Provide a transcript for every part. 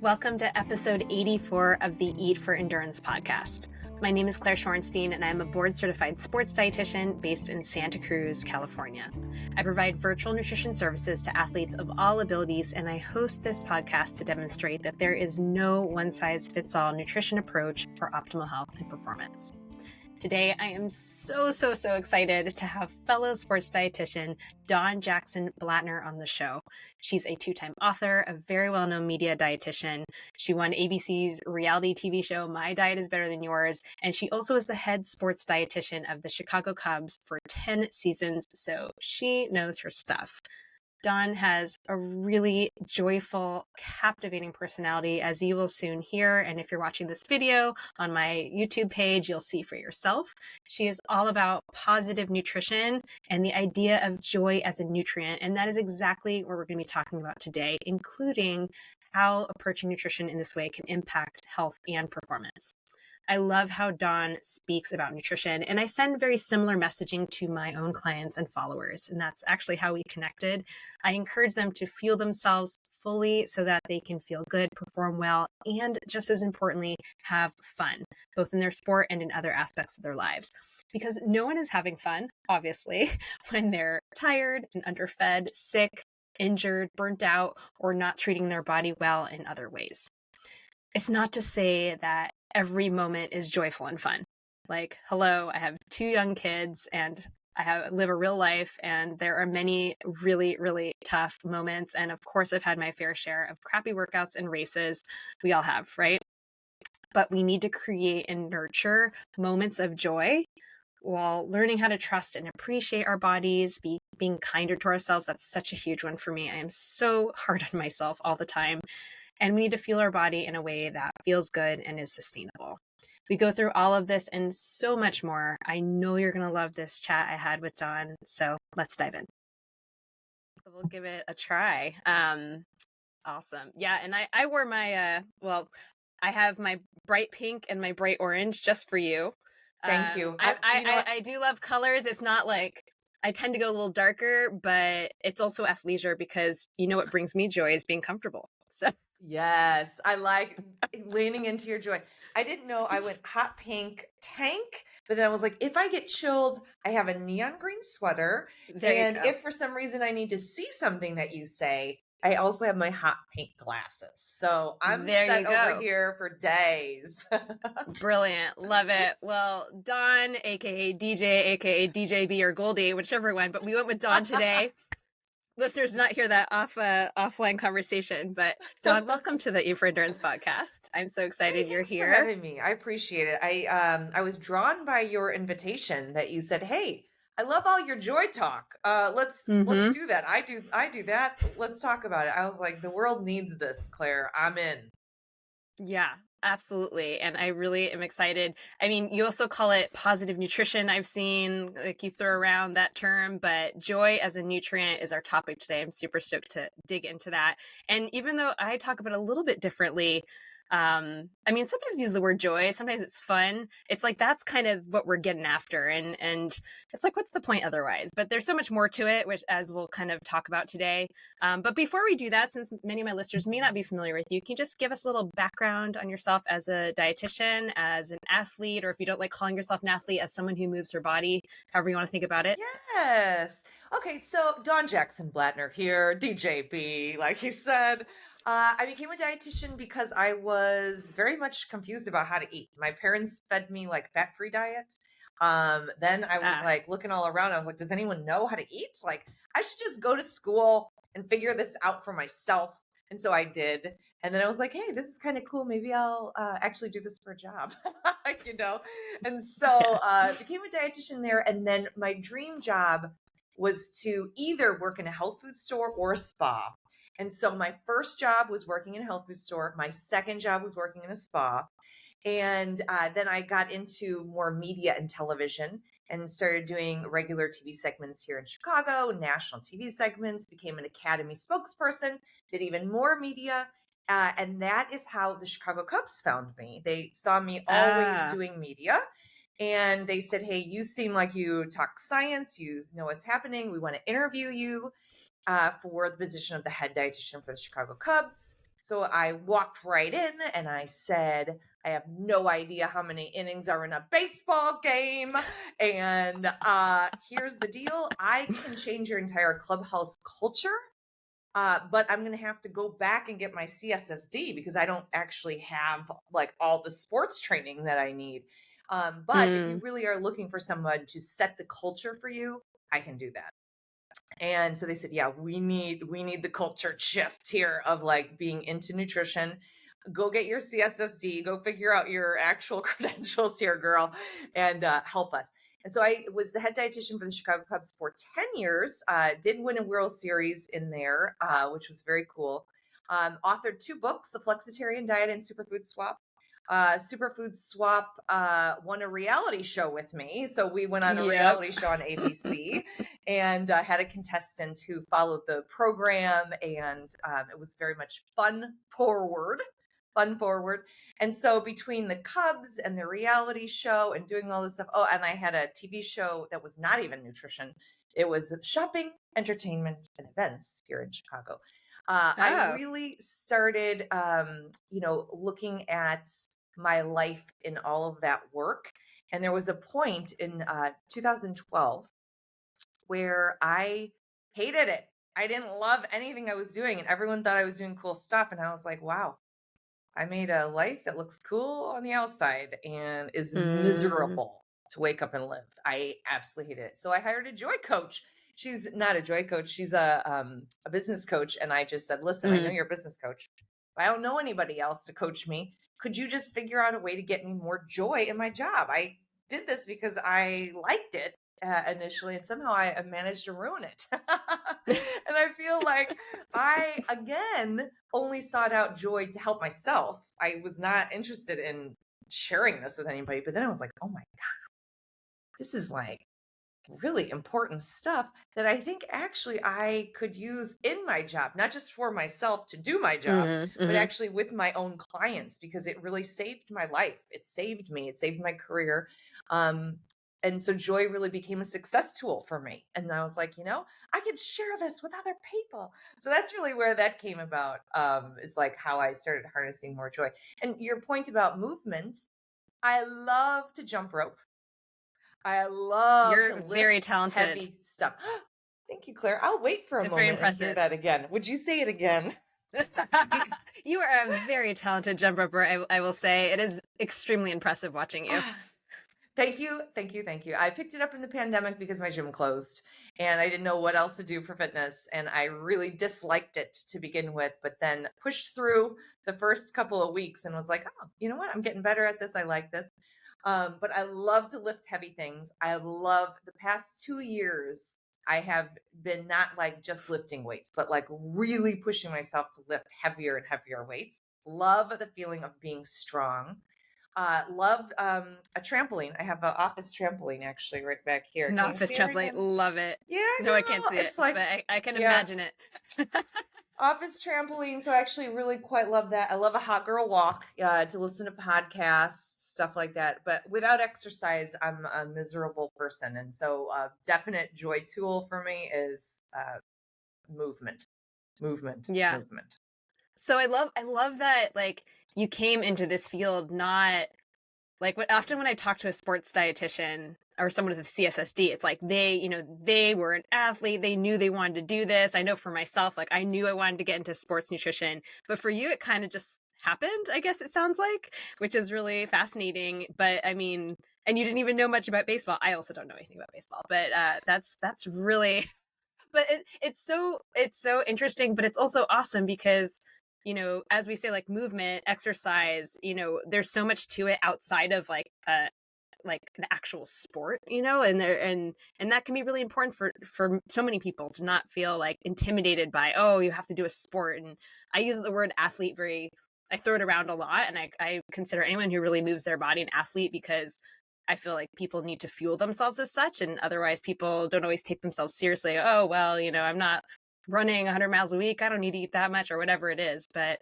Welcome to episode 84 of the Eat for Endurance podcast. My name is Claire Shorenstein, and I'm a board-certified sports dietitian based in Santa Cruz, California. I provide virtual nutrition services to athletes of all abilities, and I host this podcast to demonstrate that there is no one-size-fits-all nutrition approach for optimal health and performance. Today, I am so excited to have fellow sports dietitian Dawn Jackson Blatner on the show. She's a two-time author, a very well-known media dietitian. She won ABC's reality TV show, My Diet is Better Than Yours, and she also is the head sports dietitian of the Chicago Cubs for 10 seasons, so she knows her stuff. Dawn has a really joyful, captivating personality, as you will soon hear. And if you're watching this video on my YouTube page, you'll see for yourself. She is all about positive nutrition and the idea of joy as a nutrient. And that is exactly what we're going to be talking about today, including how approaching nutrition in this way can impact health and performance. I love how Dawn speaks about nutrition, and I send very similar messaging to my own clients and followers, and that's actually how we connected. I encourage them to fuel themselves fully so that they can feel good, perform well, and just as importantly, have fun, both in their sport and in other aspects of their lives. Because no one is having fun, obviously, when they're tired and underfed, sick, injured, burnt out, or not treating their body well in other ways. It's not to say that every moment is joyful and fun. Like, hello, I have 2 young kids and I live a real life, and there are many really tough moments. And of course, I've had my fair share of crappy workouts and races. We all have, right? But we need to create and nurture moments of joy while learning how to trust and appreciate our bodies, being kinder to ourselves. That's such a huge one for me. I am so hard on myself all the time. And we need to fuel our body in a way that feels good and is sustainable. We go through all of this and so much more. I know you're going to love this chat I had with Dawn. So let's dive in. We'll give it a try. Awesome. Yeah. And I wore my, I have my bright pink and my bright orange just for you. Thank you. I do love colors. It's not like I tend to go a little darker, but it's also athleisure because you know what brings me joy is being comfortable. So. Yes, I like leaning into your joy. I didn't know I went hot pink tank, but then I was like, if I get chilled, I have a neon green sweater. And if for some reason I need to see something that you say, I also have my hot pink glasses. So I'm set over here for days. Brilliant. Love it. Well, Dawn, aka DJB or Goldie, whichever one, but we went with Dawn today. Listeners did not hear that offline conversation, but Dawn, welcome to the Eat for Endurance podcast. I'm so excited you're here. Thanks for having me. I appreciate it. I was drawn by your invitation that you said, "Hey, I love all your joy talk. Let's do that. I do that. Let's talk about it." I was like, the world needs this, Claire. I'm in. Yeah. Absolutely. And I really am excited. I mean, you also call it positive nutrition. I've seen like you throw around that term, but joy as a nutrient is our topic today. I'm super stoked to dig into that. And even though I talk about it a little bit differently, I mean, sometimes use the word joy, sometimes it's fun. It's like, that's kind of what we're getting after. And it's like, what's the point otherwise? But there's so much more to it, which as we'll kind of talk about today. But before we do that, since many of my listeners may not be familiar with you, can you just give us a little background on yourself as a dietitian, as an athlete, or if you don't like calling yourself an athlete, as someone who moves her body, however you want to think about it? Yes. Okay. So Dawn Jackson Blatner here, DJB, like you said. I became a dietitian because I was very much confused about how to eat. My parents fed me like fat-free diet. Then I was like looking all around. I was like, does anyone know how to eat? Like, I should just go to school and figure this out for myself. And so I did. And then I was like, hey, this is kind of cool. Maybe I'll actually do this for a job, you know? And so I became a dietitian there. And then my dream job was to either work in a health food store or a spa. And so my first job was working in a health food store. My second job was working in a spa. And then I got into more media and television and started doing regular TV segments here in Chicago, national TV segments, became an Academy spokesperson, did even more media. And that is how the Chicago Cubs found me. They saw me always doing media. And they said, hey, you seem like you talk science, you know what's happening. We want to interview you for the position of the head dietitian for the Chicago Cubs. So I walked right in and I said, I have no idea how many innings are in a baseball game. And here's the deal. I can change your entire clubhouse culture. But I'm going to have to go back and get my CSSD because I don't actually have like all the sports training that I need. But if you really are looking for someone to set the culture for you, I can do that. And so they said, yeah, we need the culture shift here of like being into nutrition. Go get your CSSD, go figure out your actual credentials here, girl, and help us. And so I was the head dietitian for the Chicago Cubs for 10 years, did win a World Series in there, which was very cool. Authored 2 books, The Flexitarian Diet and Superfood Swap. Superfood Swap won a reality show with me. So we went on a reality show on ABC and had a contestant who followed the program. And it was very much fun forward. And so between the Cubs and the reality show and doing all this stuff, oh, and I had a TV show that was not even nutrition. It was shopping, entertainment, and events here in Chicago. I really started, looking at my life in all of that work. And there was a point in 2012 where I hated it. I didn't love anything I was doing, and everyone thought I was doing cool stuff. And I was like, wow, I made a life that looks cool on the outside and is miserable to wake up and live. I absolutely hate it. So I hired a joy coach. She's not a joy coach. She's a business coach. And I just said, listen, I know you're a business coach. I don't know anybody else to coach me. Could you just figure out a way to get me more joy in my job? I did this because I liked it initially, and somehow I managed to ruin it. And I feel like I, again, only sought out joy to help myself. I was not interested in sharing this with anybody. But then I was like, oh my God, this is like really important stuff that I think actually I could use in my job, not just for myself to do my job, but actually with my own clients, because it really saved my life. It saved me. It saved my career. And so joy really became a success tool for me. And I was like, I could share this with other people. So that's really where that came about, is like how I started harnessing more joy. And your point about movement, I love to jump rope. I love to lift very talented. Heavy stuff. Thank you, Claire. I'll wait for a moment and hear that again. Would you say it again? You are a very talented jump roper, I will say. It is extremely impressive watching you. Thank you. I picked it up in the pandemic because my gym closed and I didn't know what else to do for fitness. And I really disliked it to begin with, but then pushed through the first couple of weeks and was like, oh, you know what? I'm getting better at this. I like this. But I love to lift heavy things. I love the past 2 years. I have been not like just lifting weights, but like really pushing myself to lift heavier and heavier weights. Love the feeling of being strong. Love a trampoline. I have an office trampoline actually right back here. An office trampoline. Love it. Yeah. No, I can't see it, like, but I can imagine it. Office trampoline. So I actually really quite love that. I love a hot girl walk to listen to podcasts, stuff like that. But without exercise, I'm a miserable person. And so definite joy tool for me is movement. Yeah. Movement. So I love that, like, you came into this field not like often when I talk to a sports dietitian or someone with a CSSD, it's like they were an athlete. They knew they wanted to do this. I know for myself, like I knew I wanted to get into sports nutrition, but for you, it kind of just happened, I guess it sounds like, which is really fascinating. But I mean, and you didn't even know much about baseball. I also don't know anything about baseball, but that's really, but it's so interesting, but it's also awesome because, as we say, like movement, exercise, there's so much to it outside of like the actual sport, and that can be really important for so many people to not feel like intimidated by, oh, you have to do a sport. And I use the word athlete I throw it around a lot, and I consider anyone who really moves their body an athlete because I feel like people need to fuel themselves as such, and otherwise people don't always take themselves seriously. Oh, well, I'm not running 100 miles a week. I don't need to eat that much or whatever it is. But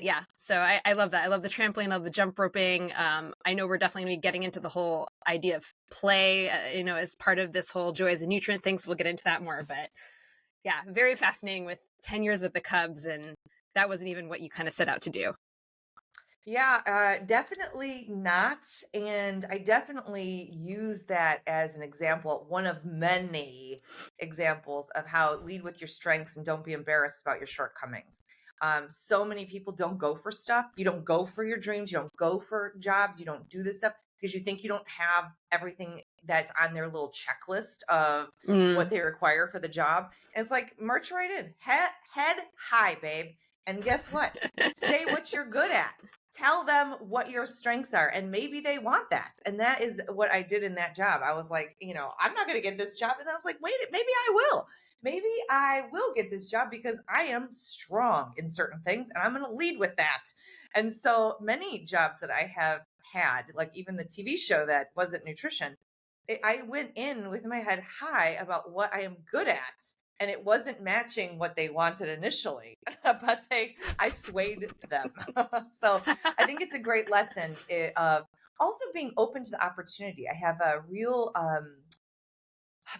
yeah, so I love that. I love the trampoline, I love the jump roping. I know we're definitely going to be getting into the whole idea of play, as part of this whole joy as a nutrient thing. So we'll get into that more. But yeah, very fascinating with 10 years with the Cubs and that wasn't even what you kind of set out to do? Yeah, definitely not. And I definitely use that as an example, one of many examples of how lead with your strengths and don't be embarrassed about your shortcomings. So many people don't go for stuff. You don't go for your dreams. You don't go for jobs. You don't do this stuff because you think you don't have everything that's on their little checklist of what Mm. they require for the job. And it's like, march right in, head high, babe. And guess what? Say what you're good at, tell them what your strengths are, and maybe they want that. And that is what I did in that job. I was like, I'm not going to get this job. And I was like, wait, maybe I will get this job because I am strong in certain things and I'm going to lead with that. And so many jobs that I have had, like even the TV show that wasn't nutrition, I went in with my head high about what I am good at, and it wasn't matching what they wanted initially, but I swayed them. So I think it's a great lesson of also being open to the opportunity. I have a real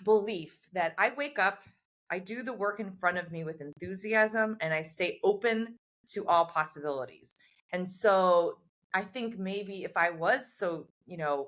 belief that I wake up, I do the work in front of me with enthusiasm, and I stay open to all possibilities. And so I think maybe if I was so,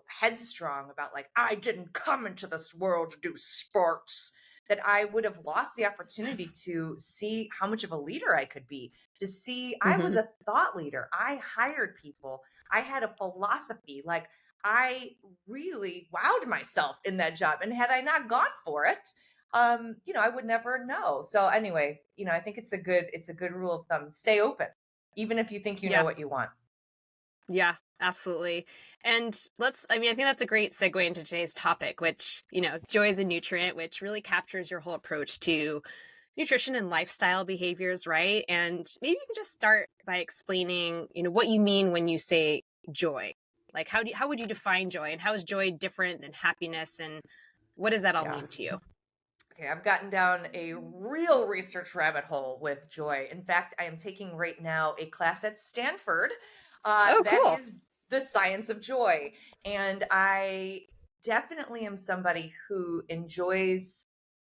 headstrong about like, I didn't come into this world to do sports, that I would have lost the opportunity to see how much of a leader I could be, to see I was Hmm. a thought leader. I hired people. I had a philosophy. Like, I really wowed myself in that job. And had I not gone for it, I would never know. So anyway, I think it's a good rule of thumb. Stay open, even if you think you know Yeah. what you want. Yeah, absolutely. And I mean, I think that's a great segue into today's topic, which, joy is a nutrient, which really captures your whole approach to nutrition and lifestyle behaviors, right? And maybe you can just start by explaining, what you mean when you say joy. Like, how would you define joy, and how is joy different than happiness, and what does that all Yeah. mean to you? Okay, I've gotten down a real research rabbit hole with joy. In fact, I am taking right now a class at Stanford Oh, that cool. is the science of joy. And I definitely am somebody who enjoys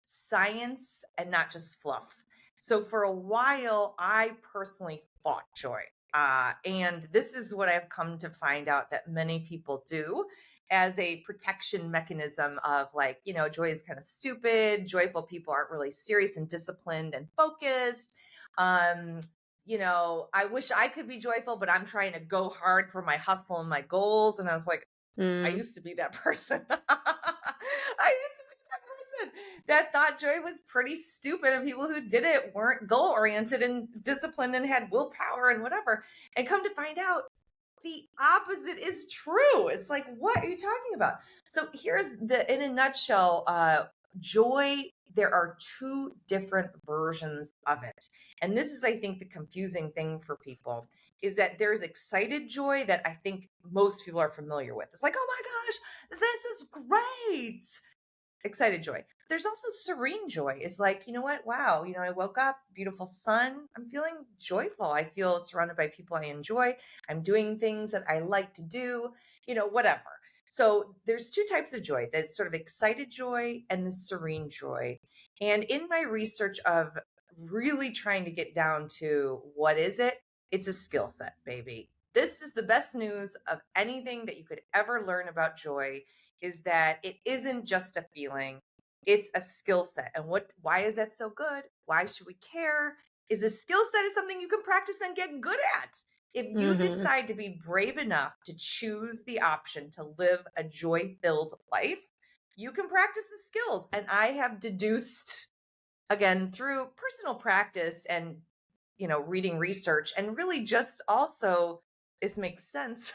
science and not just fluff. So for a while, I personally fought joy. And this is what I've come to find out that many people do as a protection mechanism of like, joy is kind of stupid. Joyful people aren't really serious and disciplined and focused. Um, I wish I could be joyful, but I'm trying to go hard for my hustle and my goals. And I was like, I Mm. used to be that person. I used to be that person that thought joy was pretty stupid, and people who did it weren't goal oriented and disciplined and had willpower and whatever. And come to find out, the opposite is true. It's like, what are you talking about? So here's in a nutshell, joy, there are two different versions of it. And this is, I think, the confusing thing for people is that there's excited joy that I think most people are familiar with. It's like, oh my gosh, this is great. Excited joy. There's also serene joy. It's like, you know what? Wow. I woke up, beautiful sun. I'm feeling joyful. I feel surrounded by people I enjoy. I'm doing things that I like to do, whatever. So there's two types of joy. There's sort of excited joy and the serene joy. And in my research of really trying to get down to what is it, it's a skill set, baby. This is the best news of anything that you could ever learn about joy, is that it isn't just a feeling, it's a skill set. And why is that so good? Why should we care? Is a skill set is something you can practice and get good at. If you Hmm. decide to be brave enough to choose the option to live a joy-filled life, you can practice the skills. And I have deduced, again, through personal practice and reading research, and really just also, this makes sense,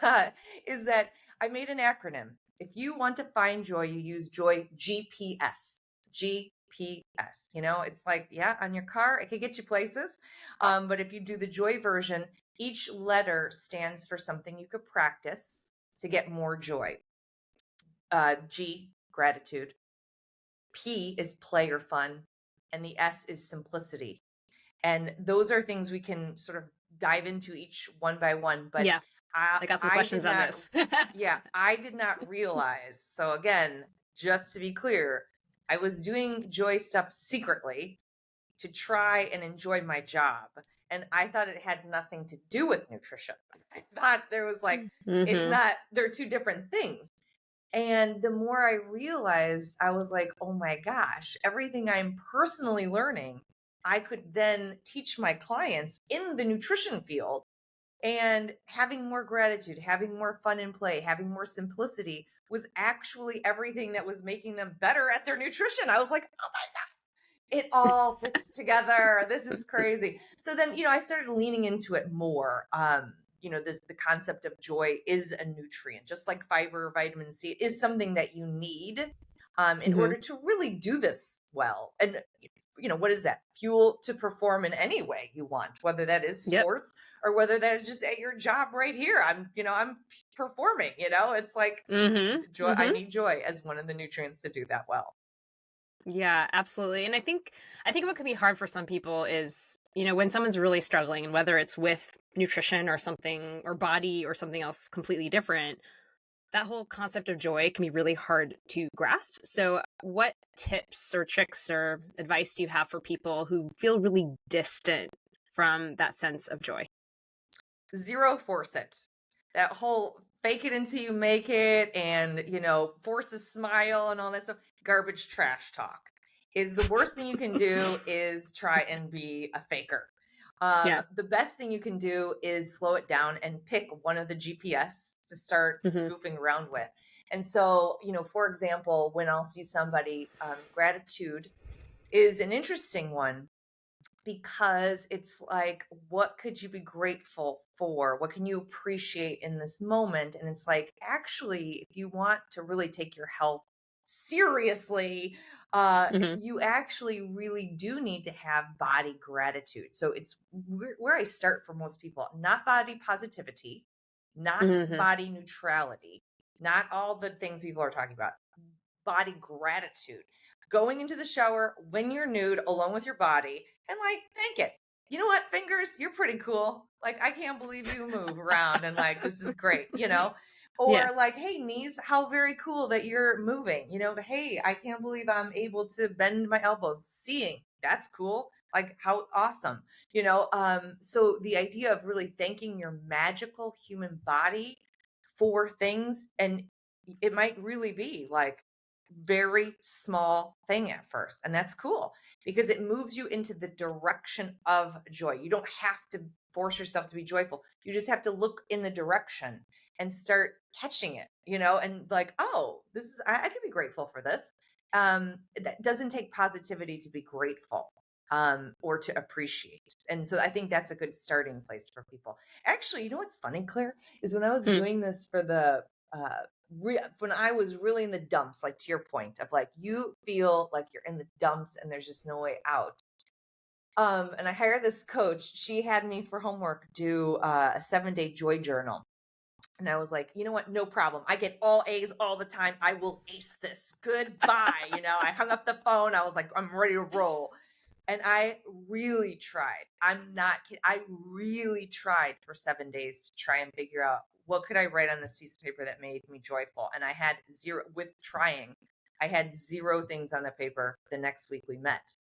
is that I made an acronym. If you want to find joy, you use joy GPS. GPS. It's like, yeah, on your car, it could get you places. But if you do the joy version, each letter stands for something you could practice to get more joy. G, gratitude. P is play or fun. And the S is simplicity. And those are things we can sort of dive into each one by one. But Yeah, I, I got some I did questions on not, this. yeah, I did not realize. So again, just to be clear, I was doing joy stuff secretly to try and enjoy my job. And I thought it had nothing to do with nutrition. I thought there was like, it's Mm-hmm. not, they're two different things. And the more I realized, I was like, oh my gosh, everything I'm personally learning, I could then teach my clients in the nutrition field. And having more gratitude, having more fun and play, having more simplicity was actually everything that was making them better at their nutrition. I was like, oh my God, it all fits together. This is crazy. So then, I started leaning into it more. The concept of joy is a nutrient, just like fiber, vitamin C is something that you need in Mm-hmm. order to really do this well. And what is that? Fuel to perform in any way you want, whether that is Yep. sports or whether that is just at your job right here. I'm performing, it's like Mm-hmm. joy. I Mm-hmm. need joy as one of the nutrients to do that well. Yeah, absolutely. And I think what can be hard for some people is, when someone's really struggling, and whether it's with nutrition or something or body or something else completely different, that whole concept of joy can be really hard to grasp. So, what tips or tricks or advice do you have for people who feel really distant from that sense of joy? Zero force it. That whole fake it until you make it and, force a smile and all that stuff. Garbage trash talk is the worst thing you can do is try and be a faker. Yeah. The best thing you can do is slow it down and pick one of the GPS to start Mm-hmm. goofing around with. And so, for example, when I'll see somebody, gratitude is an interesting one because it's like, what could you be grateful for? What can you appreciate in this moment? And it's like, actually, if you want to really take your health seriously, Mm-hmm. you actually really do need to have body gratitude. So it's where I start for most people, not body positivity, not Mm-hmm. body neutrality, not all the things people are talking about, body gratitude. Going into the shower when you're nude alone with your body and like, thank it. You know what, fingers, you're pretty cool. Like, I can't believe you move around and like, this is great. Yeah. Or like, hey, knees, how very cool that you're moving. Hey, I can't believe I'm able to bend my elbows. Seeing, that's cool. Like, how awesome. So the idea of really thanking your magical human body for things, and it might really be like very small thing at first. And that's cool because it moves you into the direction of joy. You don't have to force yourself to be joyful. You just have to look in the direction and start catching it, and like, oh, this is, I can be grateful for this. That doesn't take positivity to be grateful or to appreciate. And so I think that's a good starting place for people. Actually, you know what's funny, Claire, is when I was Mm. doing this for the when I was really in the dumps, like to your point of like, you feel like you're in the dumps and there's just no way out. And I hired this coach. She had me for homework do a 7-day joy journal. And I was like, you know what? No problem. I get all A's all the time. I will ace this. Goodbye. I hung up the phone. I was like, I'm ready to roll. And I really tried. I'm not kidding. I really tried for 7 days to try and figure out what could I write on this piece of paper that made me joyful. And I had zero with trying. I had zero things on the paper the next week we met.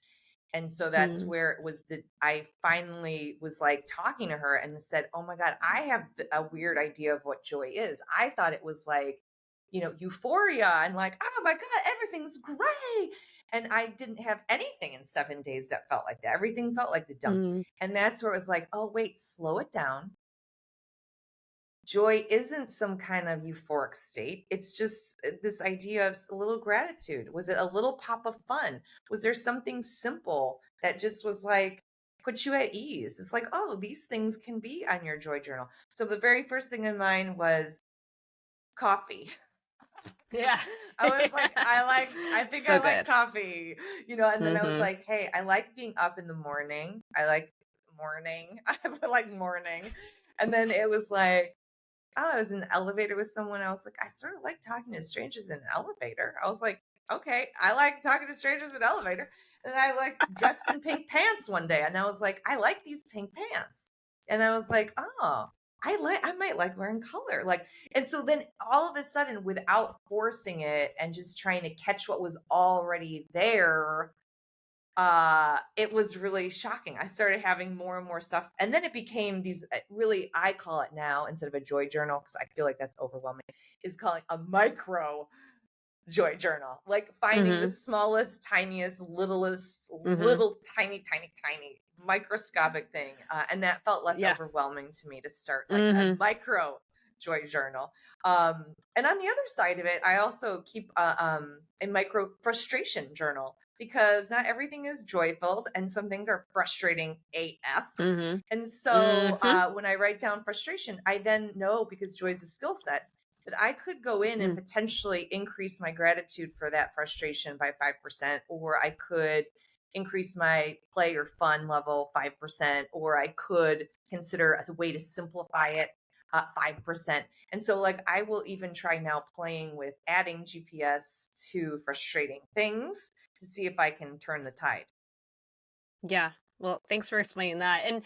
And so that's Mm. where it was that I finally was like talking to her and said, oh my God, I have a weird idea of what joy is. I thought it was like, euphoria and like, oh my God, everything's great. And I didn't have anything in 7 days that felt like that. Everything felt like the dump. Mm. And that's where it was like, oh, wait, slow it down. Joy isn't some kind of euphoric state. It's just this idea of a little gratitude. Was it a little pop of fun? Was there something simple that just was like, put you at ease? It's like, oh, these things can be on your joy journal. So the very first thing in mind was coffee. Yeah. I was like, I think I So like good. coffee, and then I was Mm-hmm. like, hey, I like being up in the morning. I like morning. I like morning. And then it was like, oh, I was in an elevator with someone. I was like, I sort of like talking to strangers in an elevator. I was like, okay, I like talking to strangers in an elevator. And I like dressed in pink pants one day. And I was like, I like these pink pants. And I was like, oh, I might like wearing color. Like, and so then all of a sudden, without forcing it and just trying to catch what was already there, it was really shocking. I started having more and more stuff. And then it became these really, I call it now, instead of a joy journal, because I feel like that's overwhelming, is calling a micro joy journal, like finding the Mm-hmm. smallest, tiniest, littlest, Mm-hmm. little tiny, tiny, tiny microscopic thing. And that felt less Yeah. overwhelming to me to start like a Mm-hmm. micro joy journal. And on the other side of it, I also keep a micro frustration journal, because not everything is joy filled and some things are frustrating AF. Mm-hmm. And so Mm-hmm. when I write down frustration, I then know, because joy is a skill set, that I could go in and potentially increase my gratitude for that frustration by 5%, or I could increase my play or fun level 5%, or I could consider as a way to simplify it 5%. And so, like, I will even try now playing with adding GPS to frustrating things to see if I can turn the tide. Yeah. Well, thanks for explaining that. And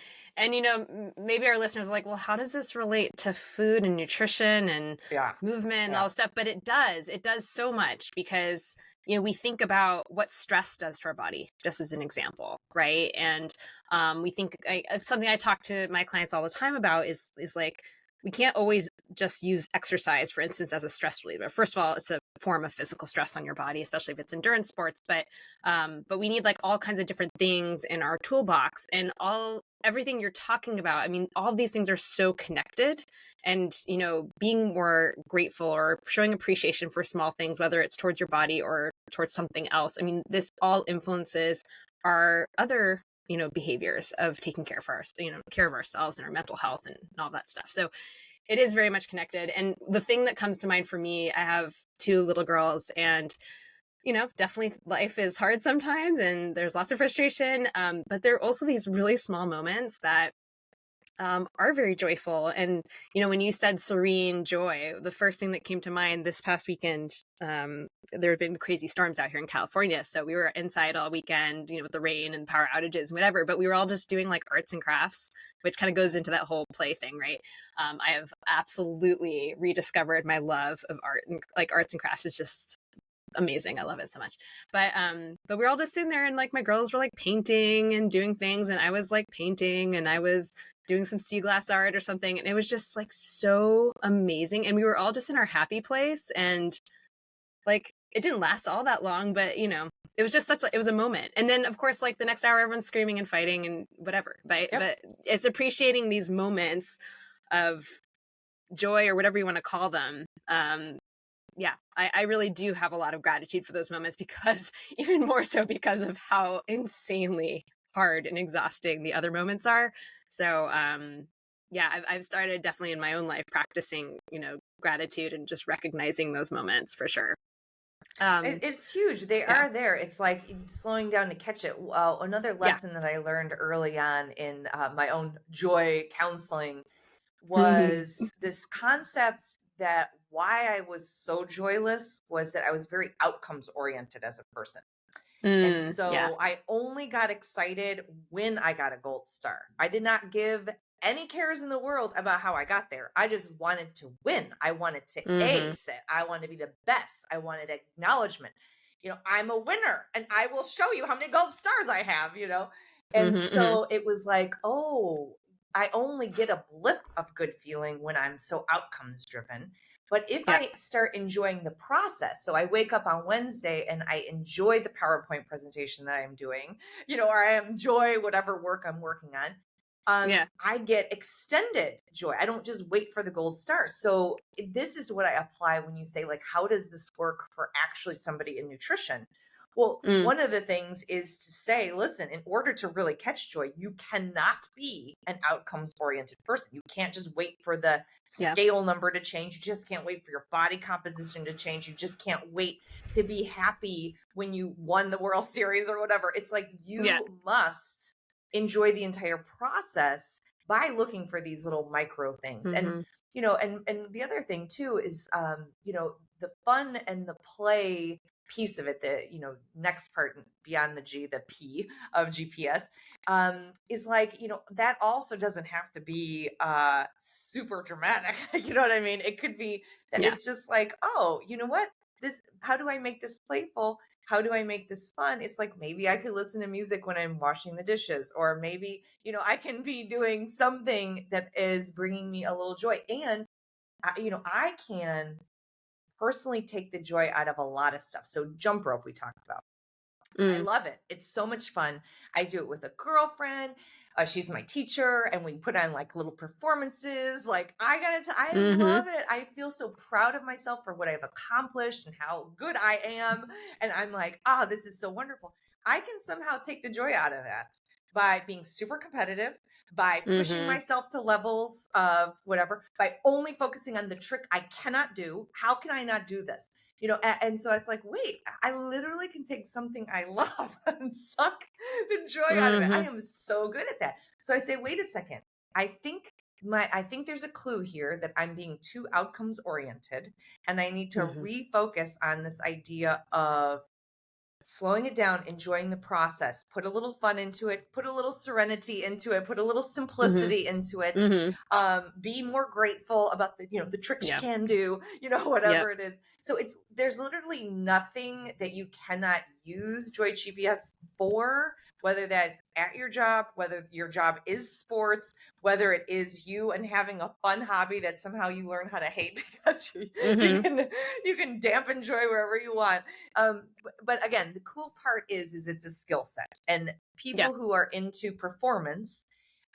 maybe our listeners are like, well, how does this relate to food and nutrition and Yeah. movement and Yeah. all this stuff? But it does. It does so much because we think about what stress does to our body, just as an example, right? And we think it's something I talk to my clients all the time about is like we can't always just use exercise, for instance, as a stress reliever. First of all, it's a form of physical stress on your body, especially if it's endurance sports. But we need like all kinds of different things in our toolbox, and everything you're talking about. I mean, all of these things are so connected, and being more grateful or showing appreciation for small things, whether it's towards your body or towards something else. I mean, this all influences our other behaviors of taking care of care of ourselves and our mental health and all that stuff. So it is very much connected. And the thing that comes to mind for me, I have two little girls, and definitely life is hard sometimes and there's lots of frustration. But there are also these really small moments that are very joyful. And, when you said serene joy, the first thing that came to mind this past weekend, there have been crazy storms out here in California. So we were inside all weekend, with the rain and power outages and whatever, but we were all just doing like arts and crafts, which kind of goes into that whole play thing, right? I have absolutely rediscovered my love of art, and like arts and crafts is just amazing. I love it so much. But we're all just sitting there, and like my girls were like painting and doing things, and I was like painting, and I was doing some sea glass art or something, and it was just like so amazing. And we were all just in our happy place, and like it didn't last all that long, but it was just it was a moment. And then of course, like the next hour, everyone's screaming and fighting and whatever. Yep. But it's appreciating these moments of joy or whatever you want to call them. Yeah, I really do have a lot of gratitude for those moments, because even more so because of how insanely hard and exhausting the other moments are. So, yeah, I've started definitely in my own life practicing, gratitude and just recognizing those moments for sure. It's huge. They Yeah. are there. It's like slowing down to catch it. Well, another Yeah. lesson that I learned early on in my own joy counseling was this concept that why I was so joyless was that I was very outcomes oriented as a person. And Yeah. so I only got excited when I got a gold star. I did not give any cares in the world about how I got there. I just wanted to win. I wanted to Mm-hmm. ace it. I wanted to be the best. I wanted acknowledgement. I'm a winner and I will show you how many gold stars I have. And Mm-hmm. Mm-hmm. so it was like, oh, I only get a blip of good feeling when I'm so outcomes driven. But if Yeah. I start enjoying the process, so I wake up on Wednesday and I enjoy the PowerPoint presentation that I'm doing, or I enjoy whatever work I'm working on, Yeah. I get extended joy. I don't just wait for the gold star. So this is what I apply when you say, like, how does this work for actually somebody in nutrition? Well, Mm. one of the things is to say, listen, in order to really catch joy, you cannot be an outcomes oriented person. You can't just wait for the Yeah. scale number to change. You just can't wait for your body composition to change. You just can't wait to be happy when you won the World Series or whatever. It's like Yeah. you must enjoy the entire process by looking for these little micro things. And Mm-hmm. and the other thing too is the fun and the play piece of it, the next part beyond the G, the P of GPS, is like, that also doesn't have to be super dramatic. You know what I mean? It could be that Yeah. it's just like, oh, you know what, how do I make this playful? How do I make this fun? It's like, maybe I could listen to music when I'm washing the dishes, or maybe, I can be doing something that is bringing me a little joy. And, I can personally take the joy out of a lot of stuff. So jump rope, we talked about. I Mm. love it. It's so much fun. I do it with a girlfriend. She's my teacher, and we put on like little performances. Like, I Mm-hmm. love it. I feel so proud of myself for what I've accomplished and how good I am. And I'm like, oh, this is so wonderful. I can somehow take the joy out of that by being super competitive, by pushing Mm-hmm. myself to levels of whatever, by only focusing on the trick I cannot do. How can I not do this? And so I was like, wait, I literally can take something I love and suck the joy out of it. I Mm-hmm. am so good at that. So I say, wait a second. I think there's a clue here that I'm being too outcomes oriented, and I need to Mm-hmm. refocus on this idea of slowing it down, enjoying the process, put a little fun into it, put a little serenity into it, put a little Mm-hmm. simplicity into it. Mm-hmm. Be more grateful about the tricks you Yeah. can do, Yep. whatever it is. So there's literally nothing that you cannot use Joy GPS for, whether that's at your job, whether your job is sports, whether it is you and having a fun hobby that somehow you learn how to hate because you Mm-hmm. can you can dampen joy wherever you want. But again, the cool part is it's a skill set, and Yeah. people who are into performance,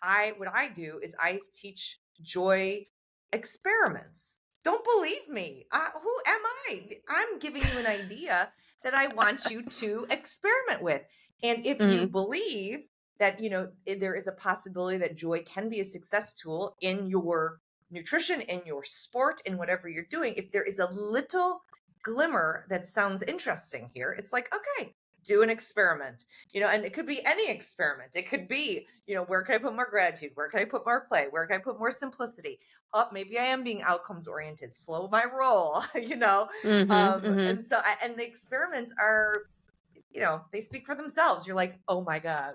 what I do is I teach joy experiments. Don't believe me. Who am I? I'm giving you an idea that I want you to experiment with. And if you Mm-hmm. believe that, there is a possibility that joy can be a success tool in your nutrition, in your sport, in whatever you're doing, if there is a little glimmer that sounds interesting here, it's like, okay, do an experiment, and it could be any experiment. It could be, where can I put more gratitude? Where can I put more play? Where can I put more simplicity? Oh, maybe I am being outcomes oriented. Slow my roll, Mm-hmm. Mm-hmm. and the experiments are, they speak for themselves. You're like, oh my God,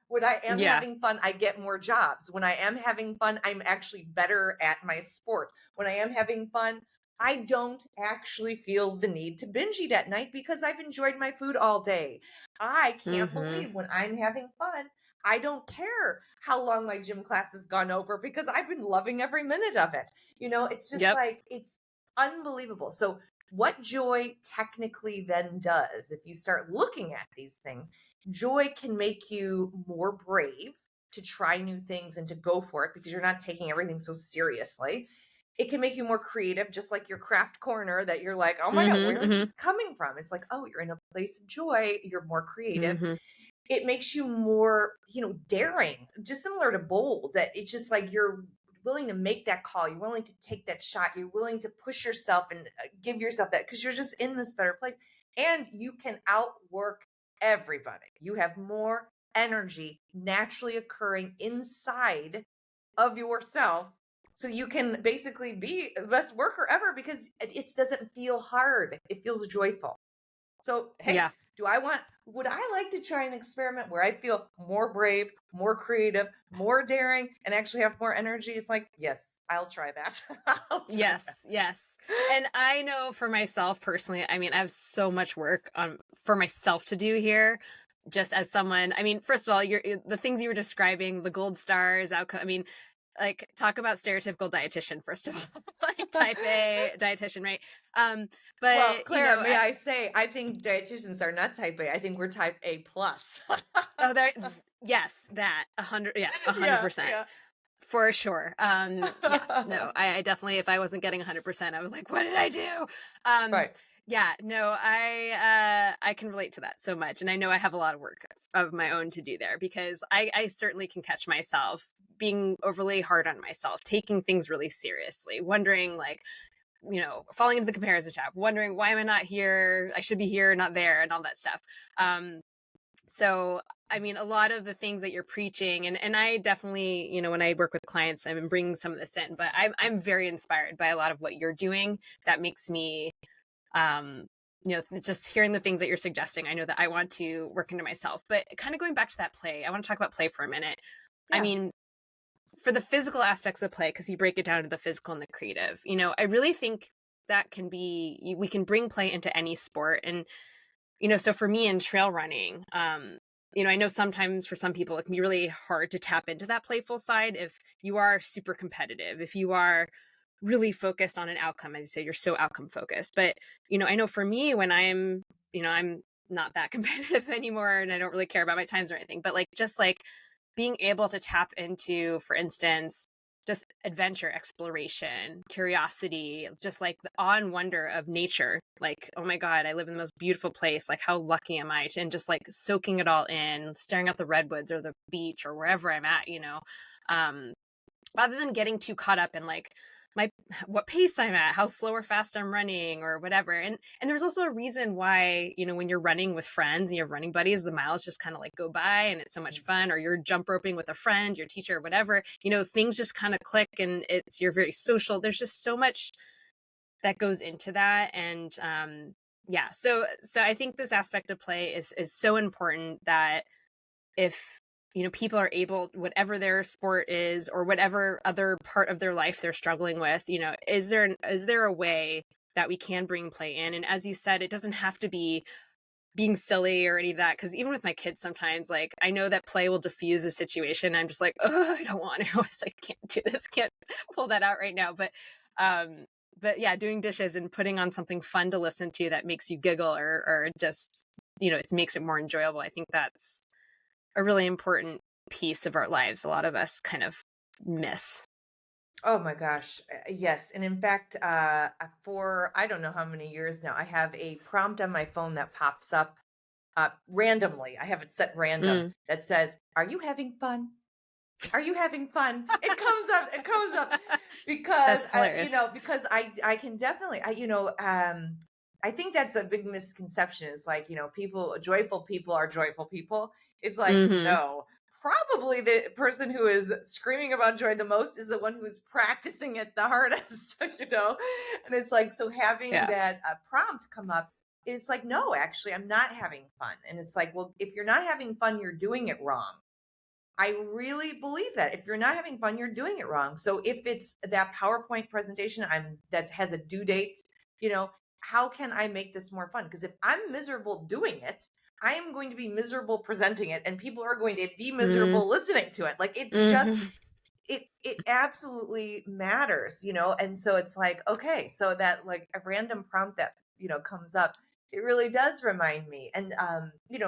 when I am Yeah. having fun, I get more jobs. When I am having fun, I'm actually better at my sport. When I am having fun, I don't actually feel the need to binge eat at night because I've enjoyed my food all day. I can't Mm-hmm. believe when I'm having fun, I don't care how long my gym class has gone over because I've been loving every minute of it. It's just Yep. like, it's unbelievable. So, what joy technically then does, if you start looking at these things, joy can make you more brave to try new things and to go for it because you're not taking everything so seriously. It can make you more creative, just like your craft corner that you're like, oh my God, Mm-hmm. where is Mm-hmm. this coming from? It's like, oh, you're in a place of joy. You're more creative. Mm-hmm. It makes you more, daring, just similar to bold, that it's just like you're willing to make that call. You're willing to take that shot. You're willing to push yourself and give yourself that because you're just in this better place. And you can outwork everybody. You have more energy naturally occurring inside of yourself. So you can basically be the best worker ever because it doesn't feel hard. It feels joyful. So, hey, Yeah. would I like to try an experiment where I feel more brave, more creative, more daring, and actually have more energy? It's like, yes, I'll try that. I'll try Yes. that. Yes. And I know for myself personally, I mean, I have so much work for myself to do here. Just as someone, I mean, first of all, the things you were describing, the gold stars outcome. I mean, like, talk about stereotypical dietitian, first of all, like type A dietitian, right? Well, But Claire, may I say, I think dietitians are not type A. I think we're type A plus. oh, there, yes, that 100, yeah, Yeah, 100%. yeah. For sure. Yeah, no, I definitely, if I wasn't getting 100%, I was like, what did I do? Right. Yeah, no, I can relate to that so much. And I know I have a lot of work of my own to do there because I certainly can catch myself being overly hard on myself, taking things really seriously, wondering like, falling into the comparison trap, wondering why am I not here? I should be here, not there, and all that stuff. So, I mean, a lot of the things that you're preaching, and I definitely, when I work with clients, I'm bringing some of this in, but I'm very inspired by a lot of what you're doing. That makes me, just hearing the things that you're suggesting, I know that I want to work into myself. But kind of going back to that play, I want to talk about play for a minute. I Yeah. mean, for the physical aspects of play, because you break it down to the physical and the creative, I really think that can be, we can bring play into any sport. And, so for me in trail running, I know sometimes for some people it can be really hard to tap into that playful side if you are super competitive, if you are really focused on an outcome, as you say, you're so outcome focused. But, I know for me when I'm not that competitive anymore and I don't really care about my times or anything, but like, just like being able to tap into, for instance, just adventure, exploration, curiosity, just like the awe and wonder of nature. Like, oh my God, I live in the most beautiful place. Like, how lucky am I? And just like soaking it all in, staring at the redwoods or the beach or wherever I'm at, um, rather than getting too caught up in like my what pace I'm at, how slow or fast I'm running or whatever. And there's also a reason why, when you're running with friends and you have running buddies, the miles just kind of like go by and it's so much fun. Or you're jump roping with a friend, your teacher, or whatever, things just kind of click and you're very social. There's just so much that goes into that. And yeah, so I think this aspect of play is so important, that if people are able, whatever their sport is or whatever other part of their life they're struggling with, is there a way that we can bring play in? And as you said, it doesn't have to be being silly or any of that, because even with my kids sometimes, like, I know that play will diffuse a situation. I'm just like, oh, I don't want to. It's like, can't do this, can't pull that out right now. But yeah, doing dishes and putting on something fun to listen to that makes you giggle, or just it makes it more enjoyable. I think that's a really important piece of our lives a lot of us kind of miss. Oh my gosh. Yes. And in fact, for I don't know how many years now, I have a prompt on my phone that pops up randomly. I have it set random that says, "Are you having fun? Are you having fun?" It comes up. It comes up because That's hilarious. because I can definitely I think that's a big misconception. Is like, joyful people are joyful people. It's like, Mm-hmm. no. Probably the person who is screaming about joy the most is the one who is practicing it the hardest, And it's like, so having Yeah. that prompt come up, it's like, no, actually, I'm not having fun. And it's like, well, if you're not having fun, you're doing it wrong. I really believe that if you're not having fun, you're doing it wrong. So if it's that PowerPoint presentation that has a due date, how can I make this more fun? Because if I'm miserable doing it, I am going to be miserable presenting it, and people are going to be miserable listening to it. Like, it's just Mm-hmm. it absolutely matters, And so it's like, okay, so that, like, a random prompt that comes up, it really does remind me. And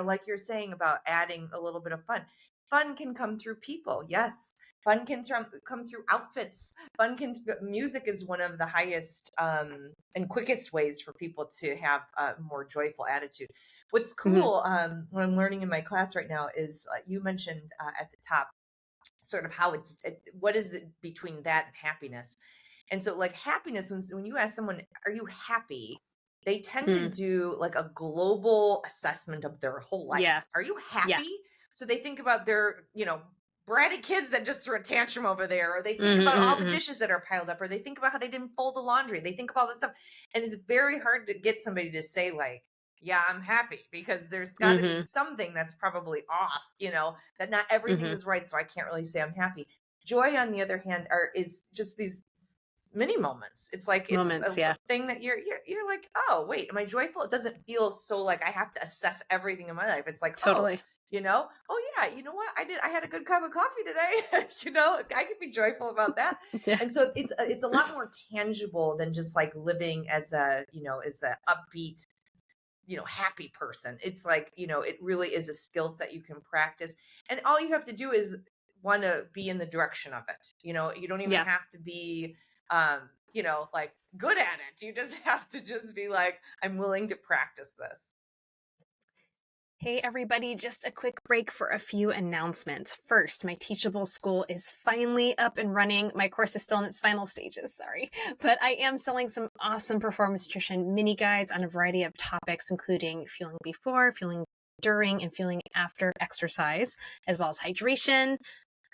like you're saying about adding a little bit of fun can come through people. Yes. Fun can come through outfits. Music is one of the highest and quickest ways for people to have a more joyful attitude. What's Mm-hmm. cool, what I'm learning in my class right now is, you mentioned at the top, sort of how what is it between that and happiness. And so, like, happiness, when you ask someone, "Are you happy?" They tend to Mm-hmm. do like a global assessment of their whole life. Yeah. Are you Yeah. happy? So they think about their, bratty kids that just threw a tantrum over there, or they think about all the Mm-hmm. dishes that are piled up, or they think about how they didn't fold the laundry. They think about this stuff. And it's very hard to get somebody to say, like, yeah, I'm happy, because there's got to be Mm-hmm. something that's probably off, that not everything Mm-hmm. is right. So I can't really say I'm happy. Joy, on the other hand, is just these mini moments. It's like, it's Moments. a Yeah. thing that you're like, oh wait, am I joyful? It doesn't feel so like I have to assess everything in my life. It's like, oh, Totally. oh yeah, you know what? I had a good cup of coffee today. I could be joyful about that. Yeah. And so it's a lot more tangible than just like living as a upbeat, happy person. It's like, it really is a skill set you can practice. And all you have to do is want to be in the direction of it. You don't even Yeah. have to be, like, good at it. You just have to just be like, I'm willing to practice this. Hey everybody, just a quick break for a few announcements. First, my Teachable School is finally up and running. My course is still in its final stages, sorry. But I am selling some awesome performance nutrition mini guides on a variety of topics, including fueling before, fueling during, and fueling after exercise, as well as hydration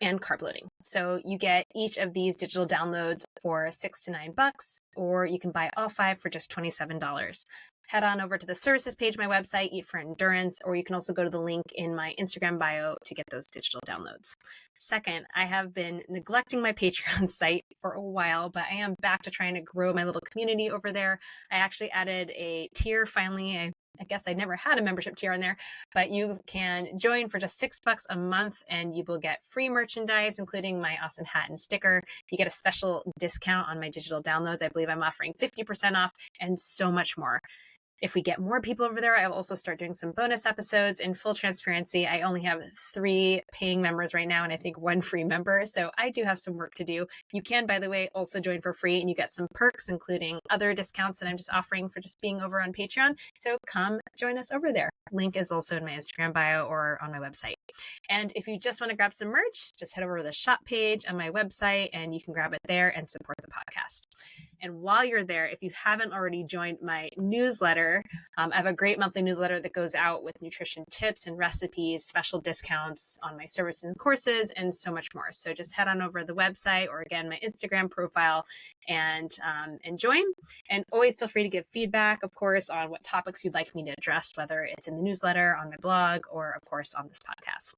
and carb loading. So you get each of these digital downloads for $6 to $9, or you can buy all 5 for just $27. head on over to the services page of my website, Eat for Endurance, or you can also go to the link in my Instagram bio to get those digital downloads. Second, I have been neglecting my Patreon site for a while, but I am back to trying to grow my little community over there. I actually added a tier finally. I guess I never had a membership tier on there, but you can join for just $6 a month and you will get free merchandise, including my awesome hat and sticker. You get a special discount on my digital downloads. I believe I'm offering 50% off and so much more. If we get more people over there, I will also start doing some bonus episodes. In full transparency, I only have 3 paying members right now, and I think 1 free member. So I do have some work to do. You can, by the way, also join for free, and you get some perks, including other discounts that I'm just offering for just being over on Patreon. So come join us over there. Link is also in my Instagram bio or on my website. And if you just want to grab some merch, just head over to the shop page on my website, and you can grab it there and support the podcast. And while you're there, if you haven't already joined my newsletter, I have a great monthly newsletter that goes out with nutrition tips and recipes, special discounts on my services and courses, and so much more. So just head on over to the website or again, my Instagram profile and join. And always feel free to give feedback, of course, on what topics you'd like me to address, whether it's in the newsletter, on my blog, or of course on this podcast.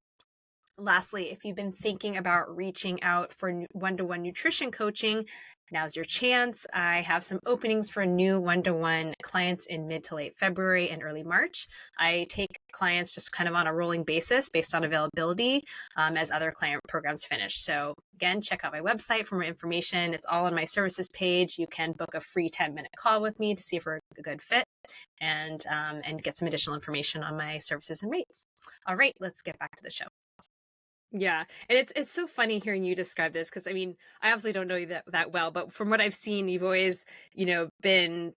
Lastly, if you've been thinking about reaching out for one-to-one nutrition coaching, now's your chance. I have some openings for new one-to-one clients in mid to late February and early March. I take clients just kind of on a rolling basis based on availability as other client programs finish. So again, check out my website for more information. It's all on my services page. You can book a free 10-minute call with me to see if we're a good fit and get some additional information on my services and rates. All right, let's get back to the show. Yeah. And it's so funny hearing you describe this because I mean, I obviously don't know you that well, but from what I've seen, you've always, been,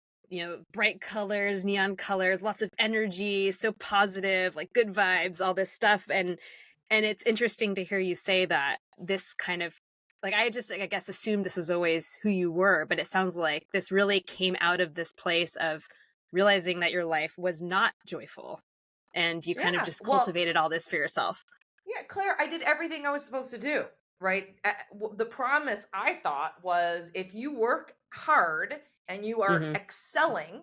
bright colors, neon colors, lots of energy, so positive, like good vibes, all this stuff. And it's interesting to hear you say that this kind of like I guess assumed this was always who you were, but it sounds like this really came out of this place of realizing that your life was not joyful and you kind of just cultivated all this for yourself. Yeah, Claire, I did everything I was supposed to do, right? The promise I thought was if you work hard and you are excelling,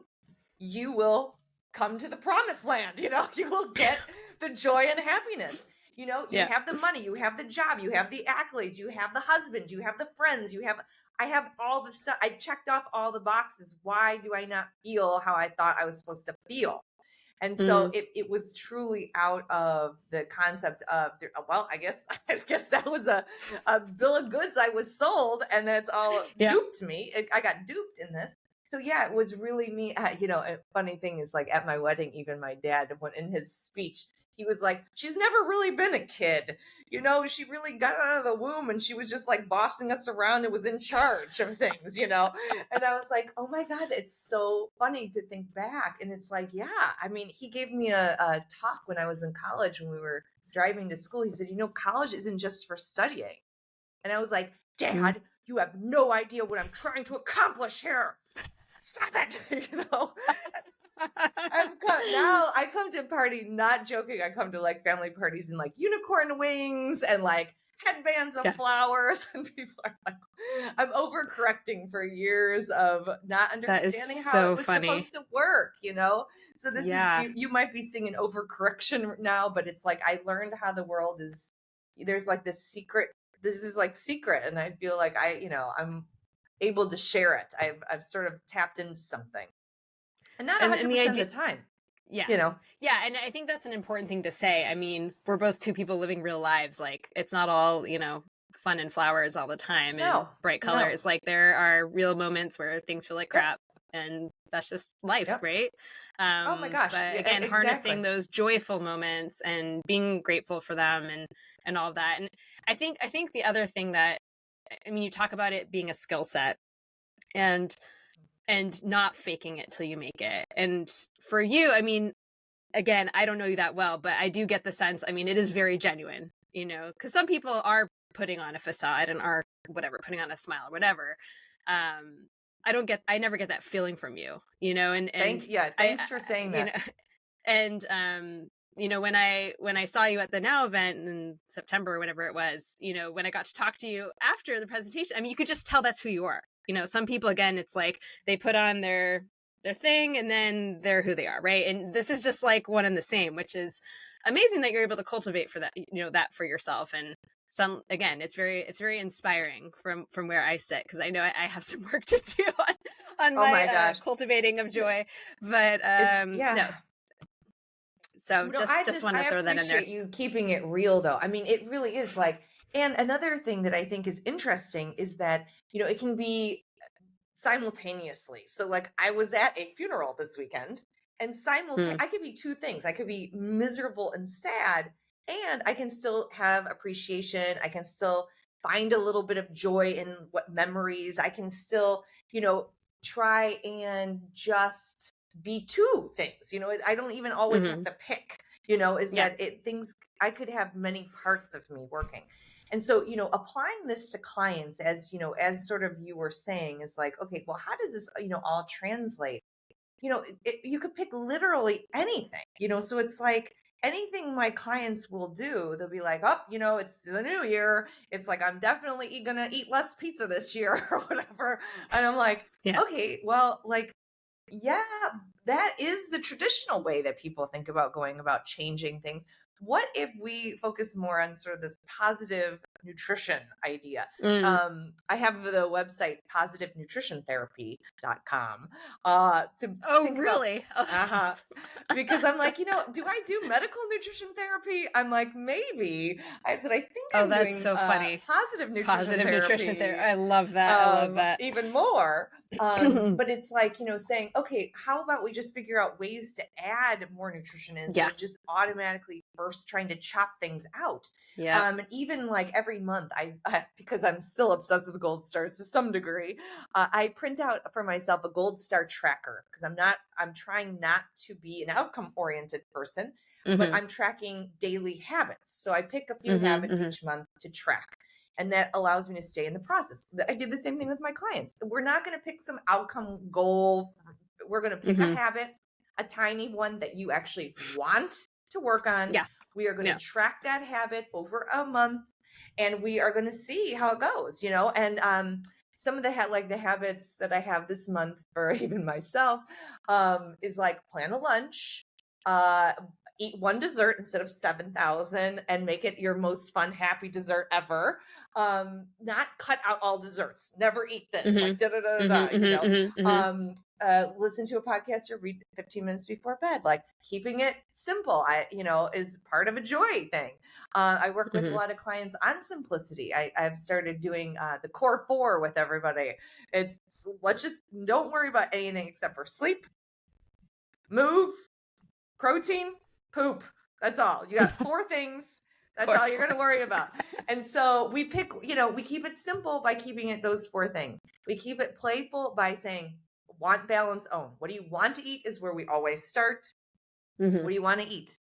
you will come to the promised land. You will get the joy and happiness. You have the money, you have the job, you have the accolades, you have the husband, you have the friends, I have all the stuff. I checked off all the boxes. Why do I not feel how I thought I was supposed to feel? And so it was truly out of the concept of, well, I guess that was a bill of goods I was sold, and that's all duped me. I got duped in this. So yeah, it was really me. A funny thing is, like at my wedding, even my dad, in his speech, he was like, "She's never really been a kid. She really got out of the womb and she was just like bossing us around and was in charge of things, And I was like, oh my God, it's so funny to think back. And it's like, yeah, I mean, he gave me a talk when I was in college when we were driving to school. He said, college isn't just for studying. And I was like, Dad, you have no idea what I'm trying to accomplish here. Stop it. I come to party, not joking. I come to like family parties in like unicorn wings and like headbands of flowers, and people are like, I'm overcorrecting for years of not understanding how it was supposed to work, So this is, you might be seeing an overcorrection now, but it's like, I learned how the world is, there's like this secret, and I feel like I'm able to share it. I've sort of tapped into something. And not 100% of the time. Yeah. Yeah. And I think that's an important thing to say. I mean, we're both two people living real lives. Like, it's not all, fun and flowers all the time and bright colors. Like, there are real moments where things feel like crap. And that's just life, right? Oh my gosh. But again, harnessing those joyful moments and being grateful for them and all of that. And I think the other thing that, I mean, you talk about it being a skill set and not faking it till you make it. And for you, I mean, again, I don't know you that well, but I do get the sense, I mean, it is very genuine, because some people are putting on a facade and are putting on a smile or whatever. I never get that feeling from you, and thanks for saying that. When I saw you at the Now event in September or whenever it was, when I got to talk to you after the presentation, I mean, you could just tell that's who you are. Some people, again, it's like they put on their their thing, and then they're who they are, right? And this is just like one and the same, which is amazing that you're able to cultivate for that, that for yourself. And again, it's very inspiring from where I sit, because I know I have some work to do on Oh my my gosh. cultivating of joy. But It's no, yeah. so No, just want I to throw that in there. appreciate you keeping it real though. I mean, it really is like, and another thing that I think is interesting is that, it can be simultaneously. So like I was at a funeral this weekend and Hmm. I could be two things. I could be miserable and sad, and I can still have appreciation. I can still find a little bit of joy in what memories. I can still, try and just be two things. I don't even always have Hmm. to pick, is Yeah. that it things I could have many parts of me working. And so, applying this to clients, as, as sort of you were saying, is like, okay, well, how does this, all translate? You could pick literally anything, so it's like anything my clients will do, they'll be like, oh, it's the new year. It's like, I'm definitely going to eat less pizza this year or whatever. And I'm like, Yeah. okay, well, like, yeah, that is the traditional way that people think about going about changing things. What if we focus more on sort of this positive nutrition idea? Mm. I have the website positivenutritiontherapy.com to Oh, think about. really? Oh, that's Uh-huh. awesome. Because I'm like, do I do medical nutrition therapy? I'm like, maybe. I said, I think Oh, I'm that's doing so funny. positive nutrition Positive nutrition therapy. therapy I love that. I love that. even more. But it's like, saying, okay, how about we just figure out ways to add more nutrition instead Yeah. of just automatically first trying to chop things out. Yeah. And even like every month, because I'm still obsessed with gold stars to some degree, I print out for myself a gold star tracker, because I'm trying not to be an outcome oriented person, but Hmm. I'm tracking daily habits. So I pick a few Hmm. habits Hmm. each month to track. And that allows me to stay in the process. I did the same thing with my clients. We're not going to pick some outcome goal. We're going to pick a Hmm. habit, a tiny one that you actually want to work on. Yeah. We are going to Yeah. track that habit over a month, and we are going to see how it goes, and some of the the habits that I have this month for even myself is like plan a lunch, uh eat one dessert instead of 7,000, and make it your most fun, happy dessert ever. Not cut out all desserts. Never eat this. Hmm. Like da da da da Hmm. da. Hmm. Hmm. Listen to a podcast or read 15 minutes before bed. Like keeping it simple, is part of a joy thing. I work with a Hmm. lot of clients on simplicity. I've started doing the core four with everybody. It's let's just don't worry about anything except for sleep, move, protein, poop. That's all. You got four things. That's all you're going to worry about. And so we pick, we keep it simple by keeping it those four things. We keep it playful by saying, want, balance, own. What do you want to eat is where we always start. Hmm. What do you want to eat?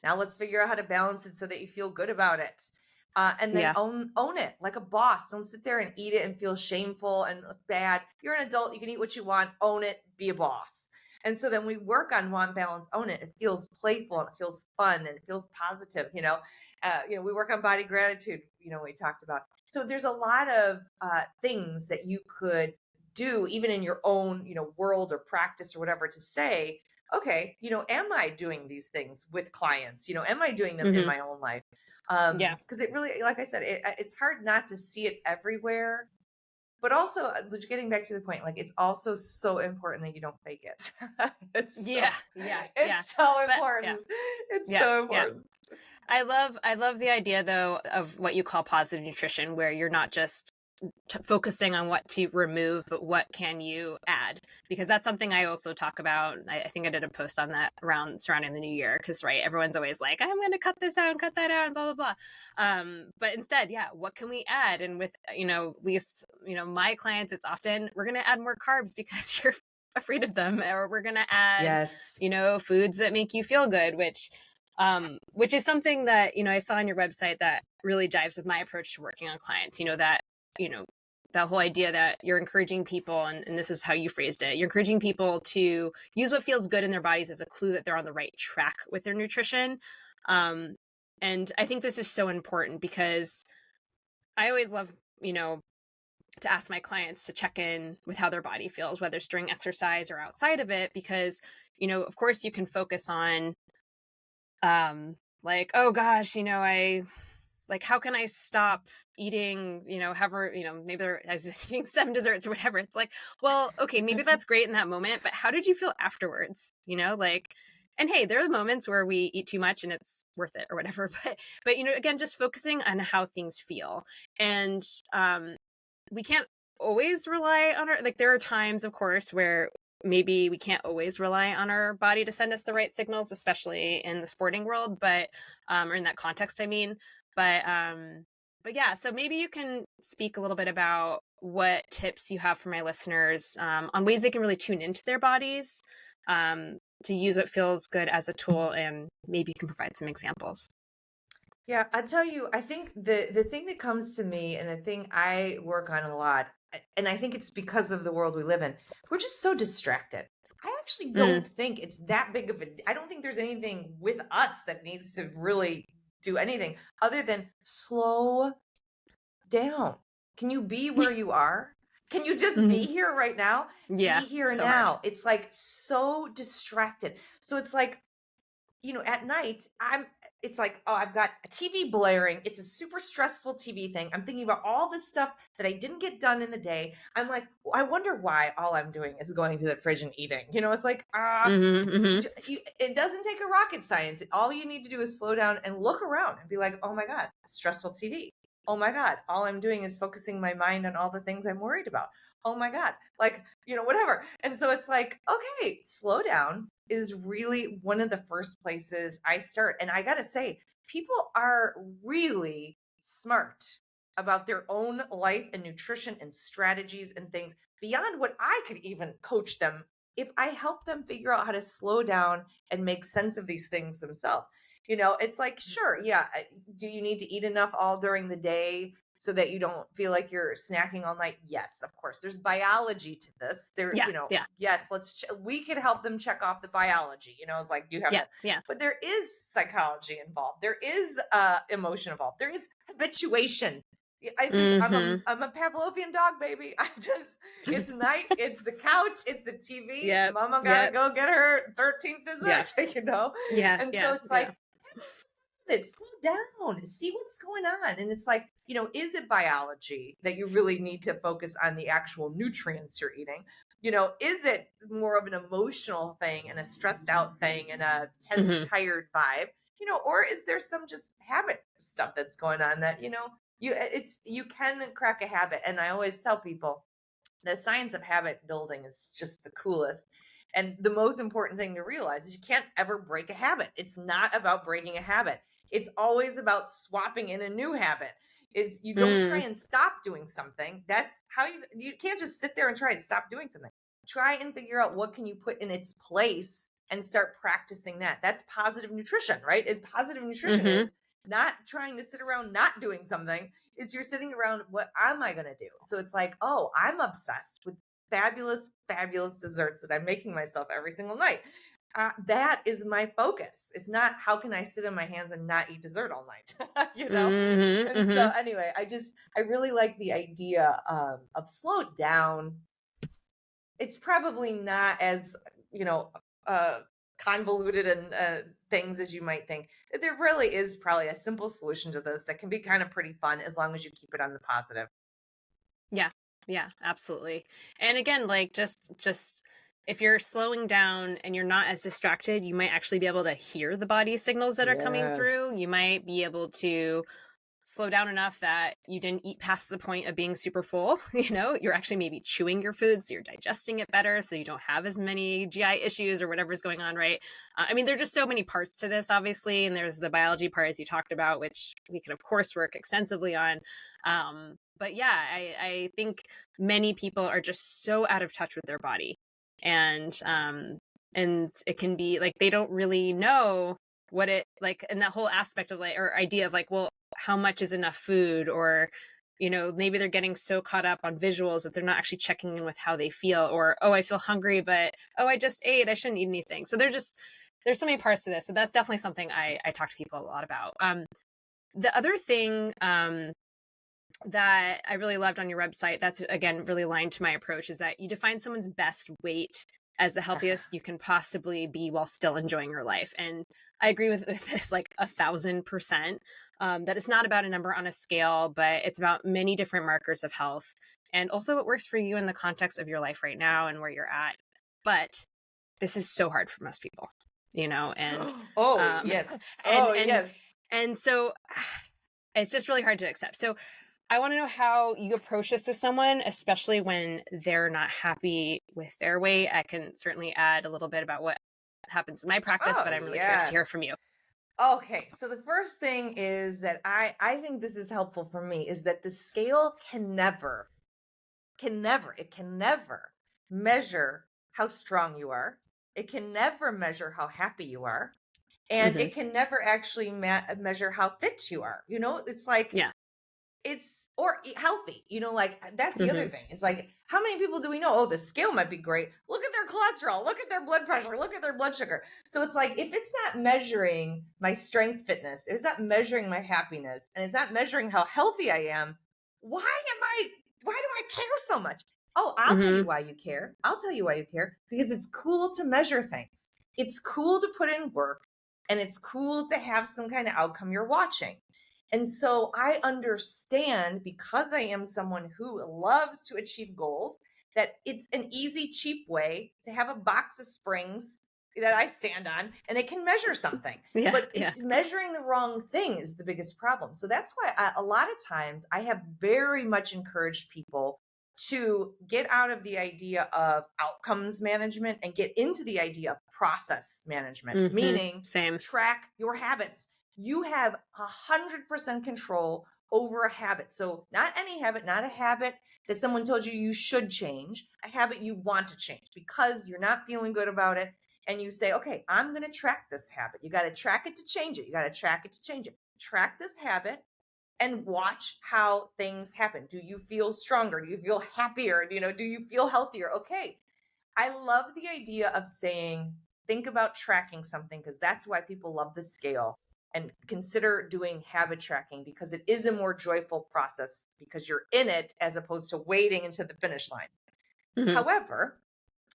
Now let's figure out how to balance it so that you feel good about it. And then Yeah. own it like a boss. Don't sit there and eat it and feel shameful and bad. You're an adult. You can eat what you want. Own it. Be a boss. And so then we work on want, balance, own it. It feels playful and it feels fun and it feels positive. We work on body gratitude. We talked about. So there's a lot of things that you could do, even in your own, world or practice or whatever, to say, okay, am I doing these things with clients? Am I doing them in Hmm. my own life? Yeah. Because it really, like I said, it's hard not to see it everywhere. But also, getting back to the point, like it's also so important that you don't fake it. it's so, Yeah. Yeah. Yeah. it's so But yeah. important. It's Yeah. so Yeah. important. I love the idea though of what you call positive nutrition, where you're not just focusing on what to remove, but what can you add? Because that's something I also talk about. I think I did a post on that around surrounding the new year. Because right, everyone's always like, I'm going to cut this out and cut that out, and blah blah blah. But instead, yeah, what can we add? And with at least my clients, it's often we're going to add more carbs because you're afraid of them, or we're going to add Yes. foods that make you feel good, which is something that I saw on your website that really jives with my approach to working on clients. You know that whole idea that you're encouraging people, and this is how you phrased it, you're encouraging people to use what feels good in their bodies as a clue that they're on the right track with their nutrition. And I think this is so important because I always love to ask my clients to check in with how their body feels, whether it's during exercise or outside of it, because, of course you can focus on, like, oh gosh, I like, how can I stop eating, however, maybe I was eating 7 desserts or whatever. It's like, well, okay, maybe that's great in that moment, but how did you feel afterwards? Like, and hey, there are moments where we eat too much and it's worth it or whatever. But again, just focusing on how things feel. And we can't always rely on like, there are times, of course, where maybe we can't always rely on our body to send us the right signals, especially in the sporting world, but or in that context, I mean. But yeah, so maybe you can speak a little bit about what tips you have for my listeners on ways they can really tune into their bodies, to use what feels good as a tool, and maybe you can provide some examples. Yeah, I tell you, I think the thing that comes to me and the thing I work on a lot, and I think it's because of the world we live in, we're just so distracted. I actually don't think it's that big of a, I don't think there's anything with us that needs to really do anything other than slow down. Can you be where you are? Can you just be here right now? Yeah, Be here so hard. now. It's like so distracted. So it's like, at night, it's like, oh, I've got a TV blaring. It's a super stressful TV thing. I'm thinking about all this stuff that I didn't get done in the day. I'm like, I wonder why all I'm doing is going to the fridge and eating. It's like, it doesn't take a rocket science. All you need to do is slow down and look around and be like, oh my God, stressful TV. Oh my God, all I'm doing is focusing my mind on all the things I'm worried about. Oh my God, like, whatever. And so it's like, okay, slow down is really one of the first places I start. And I got to say, people are really smart about their own life and nutrition and strategies and things beyond what I could even coach them if I help them figure out how to slow down and make sense of these things themselves. It's like, sure, yeah. Do you need to eat enough all during the day so that you don't feel like you're snacking all night? Yes, of course. There's biology to this. Yeah, yeah, Yes, we could help them check off the biology. It's like you have yeah, that. yeah. But there is psychology involved. There is emotion involved. There is habituation. I'm a Pavlovian dog, baby. It's night, it's the couch, it's the TV. Yep, Mama gotta yep, go get her 13th yeah, dessert, yeah, And so yeah, it's yeah. like, let's slow down, see what's going on. And it's like, is it biology that you really need to focus on the actual nutrients you're eating? Is it more of an emotional thing and a stressed out thing and a tense, tired vibe? Or is there some just habit stuff that's going on that, you can crack a habit. And I always tell people the science of habit building is just the coolest. And the most important thing to realize is you can't ever break a habit. It's not about breaking a habit. It's always about swapping in a new habit. It's you don't try and stop doing something. That's how you can't just sit there and try and stop doing something. Try and figure out what can you put in its place and start practicing that. That's positive nutrition, right? Positive nutrition is not trying to sit around not doing something. It's you're sitting around, what am I going to do? So it's like, oh, I'm obsessed with fabulous, fabulous desserts that I'm making myself every single night. That is my focus. It's not how can I sit on my hands and not eat dessert all night, And so anyway, I really like the idea of slow down. It's probably not as, convoluted and things as you might think. There really is probably a simple solution to this that can be kind of pretty fun as long as you keep it on the positive. Yeah, yeah, absolutely. And again, like, just if you're slowing down and you're not as distracted, you might actually be able to hear the body signals that are coming Yes. through. You might be able to slow down enough that you didn't eat past the point of being super full. You're actually maybe chewing your food, so you're digesting it better, so you don't have as many GI issues or whatever's going on, right? I mean, there's just so many parts to this, obviously, and there's the biology part, as you talked about, which we can of course work extensively on. But yeah, I think many people are just so out of touch with their body, and it can be like they don't really know what it like, and that whole aspect of like, or idea of like, well, how much is enough food, or maybe they're getting so caught up on visuals that they're not actually checking in with how they feel, or, oh, I feel hungry, but oh, I just ate, I shouldn't eat anything. So there's so many parts to this, so that's definitely something I talk to people a lot about. The other thing that I really loved on your website, that's again really aligned to my approach, is that you define someone's best weight as the healthiest you can possibly be while still enjoying your life. And I agree with this like 1,000%. That it's not about a number on a scale, but it's about many different markers of health and also what works for you in the context of your life right now and where you're at. But this is so hard for most people, and Oh, um, yes. and Oh, and yes. and so it's just really hard to accept. So I want to know how you approach this with someone, especially when they're not happy with their weight. I can certainly add a little bit about what happens in my practice, Oh, but I'm really curious to hear yes. from you. Okay, so the first thing is that I think this is helpful for me is that the scale it can never measure how strong you are. It can never measure how happy you are, and Hmm. it can never actually measure how fit you are. It's like Yeah. or healthy, like that's the other Hmm. thing. It's like, how many people do we know? Oh, the scale might be great. Look at their cholesterol, look at their blood pressure, look at their blood sugar. So it's like, if it's not measuring my strength fitness, if it's not measuring my happiness, and it's not measuring how healthy I am, why do I care so much? Oh, I'll tell you Hmm. why you care. I'll tell you why you care. Because it's cool to measure things. It's cool to put in work, and it's cool to have some kind of outcome you're watching. And so I understand, because I am someone who loves to achieve goals, that it's an easy, cheap way to have a box of springs that I stand on and it can measure something. Yeah. But Yeah. it's measuring the wrong thing is the biggest problem. So that's why a lot of times I have very much encouraged people to get out of the idea of outcomes management and get into the idea of process management, Hmm. meaning Same. track your habits. You have 100% control over a habit. So not any habit, not a habit that someone told you should change, a habit you want to change because you're not feeling good about it. And you say, okay, I'm going to track this habit. You got to track it to change it. You got to track it to change it. Track this habit and watch how things happen. Do you feel stronger? Do you feel happier? Do you feel healthier? Okay. I love the idea of saying, think about tracking something, because that's why people love the scale, and consider doing habit tracking because it is a more joyful process because you're in it as opposed to waiting into the finish line. Hmm. However,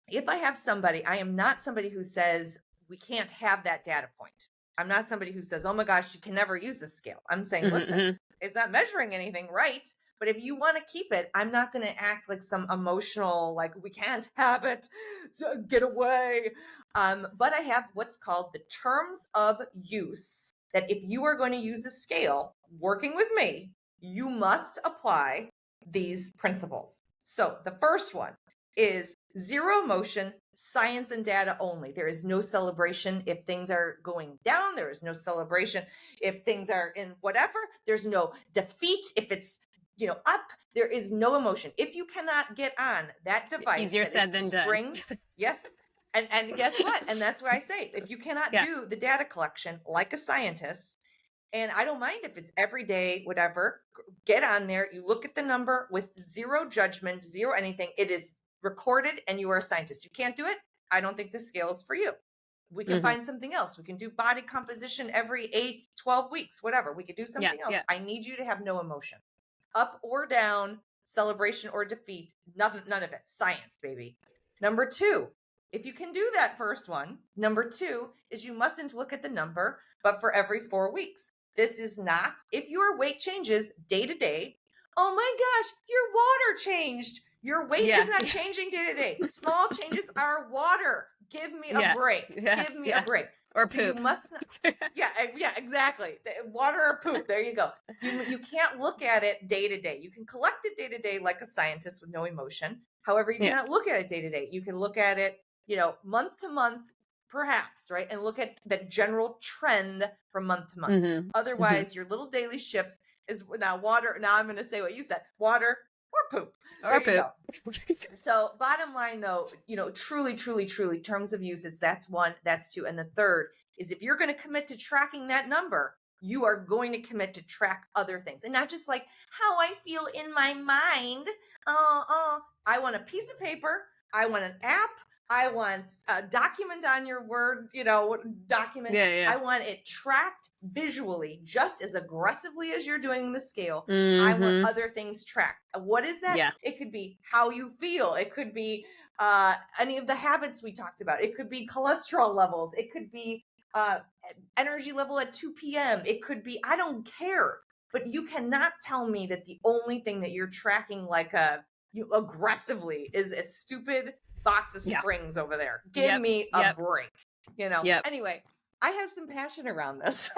if I have somebody, I am not somebody who says we can't have that data point. I'm not somebody who says, oh my gosh, you can never use this scale. I'm saying, listen, Hmm. it's not measuring anything, right? But if you want to keep it, I'm not going to act like some emotional, like we can't have it, so get away. But I have what's called the terms of use, that if you are going to use a scale working with me, you must apply these principles. So the first one is zero motion, science and data only. There is no celebration if things are going down. There is no celebration if things are in whatever. There's no defeat if it's up. There is no emotion. If you cannot get on that device Easier that is said than done. springs, yes. And guess what? And that's why I say, if you cannot Yeah. do the data collection like a scientist, and I don't mind if it's every day, whatever, get on there. You look at the number with zero judgment, zero anything. It is recorded and you are a scientist. You can't do it. I don't think the scale is for you. We can Hmm. find something else. We can do body composition every 8, 12 weeks, whatever. We could do Yeah. something else. Yeah. I need you to have no emotion. Up or down, celebration or defeat, nothing, none of it. Science, baby. Number 2, if you can do that first one, number 2 is you mustn't look at the number, but for every 4 weeks. This is not, if your weight changes day to day, oh my gosh, your water changed. Your weight is Yeah. not changing day to day. Small changes are water. Give me a Yeah. break. Yeah. Give me a Yeah. break. Or So you poop. must not, yeah, exactly. Water or poop. There you go. You can't look at it day to day. You can collect it day to day like a scientist with no emotion. However, you Yeah. cannot look at it day to day. You can look at it, month to month, perhaps, right? And look at the general trend from month to month. Hmm. Hmm. Otherwise, your little daily shifts is now water. Now I'm going to say what you said, water or poop. Or There you poop. go. So bottom line though, truly, truly, truly terms of uses, that's 1, that's 2. And the third is, if you're going to commit to tracking that number, you are going to commit to track other things, and not just like how I feel in my mind. I want a piece of paper. I want an app. I want a document on your word, document. Yeah. I want it tracked visually just as aggressively as you're doing the scale. I want Mm-hmm. other things tracked. What is that? Yeah. It could be how you feel. It could be any of the habits we talked about. It could be cholesterol levels. It could be energy level at 2 p.m. It could be, I don't care. But you cannot tell me that the only thing that you're tracking you aggressively is a stupid box of Yeah. springs over there. Give Yep. me a Yep. break. Yep. Anyway, I have some passion around this.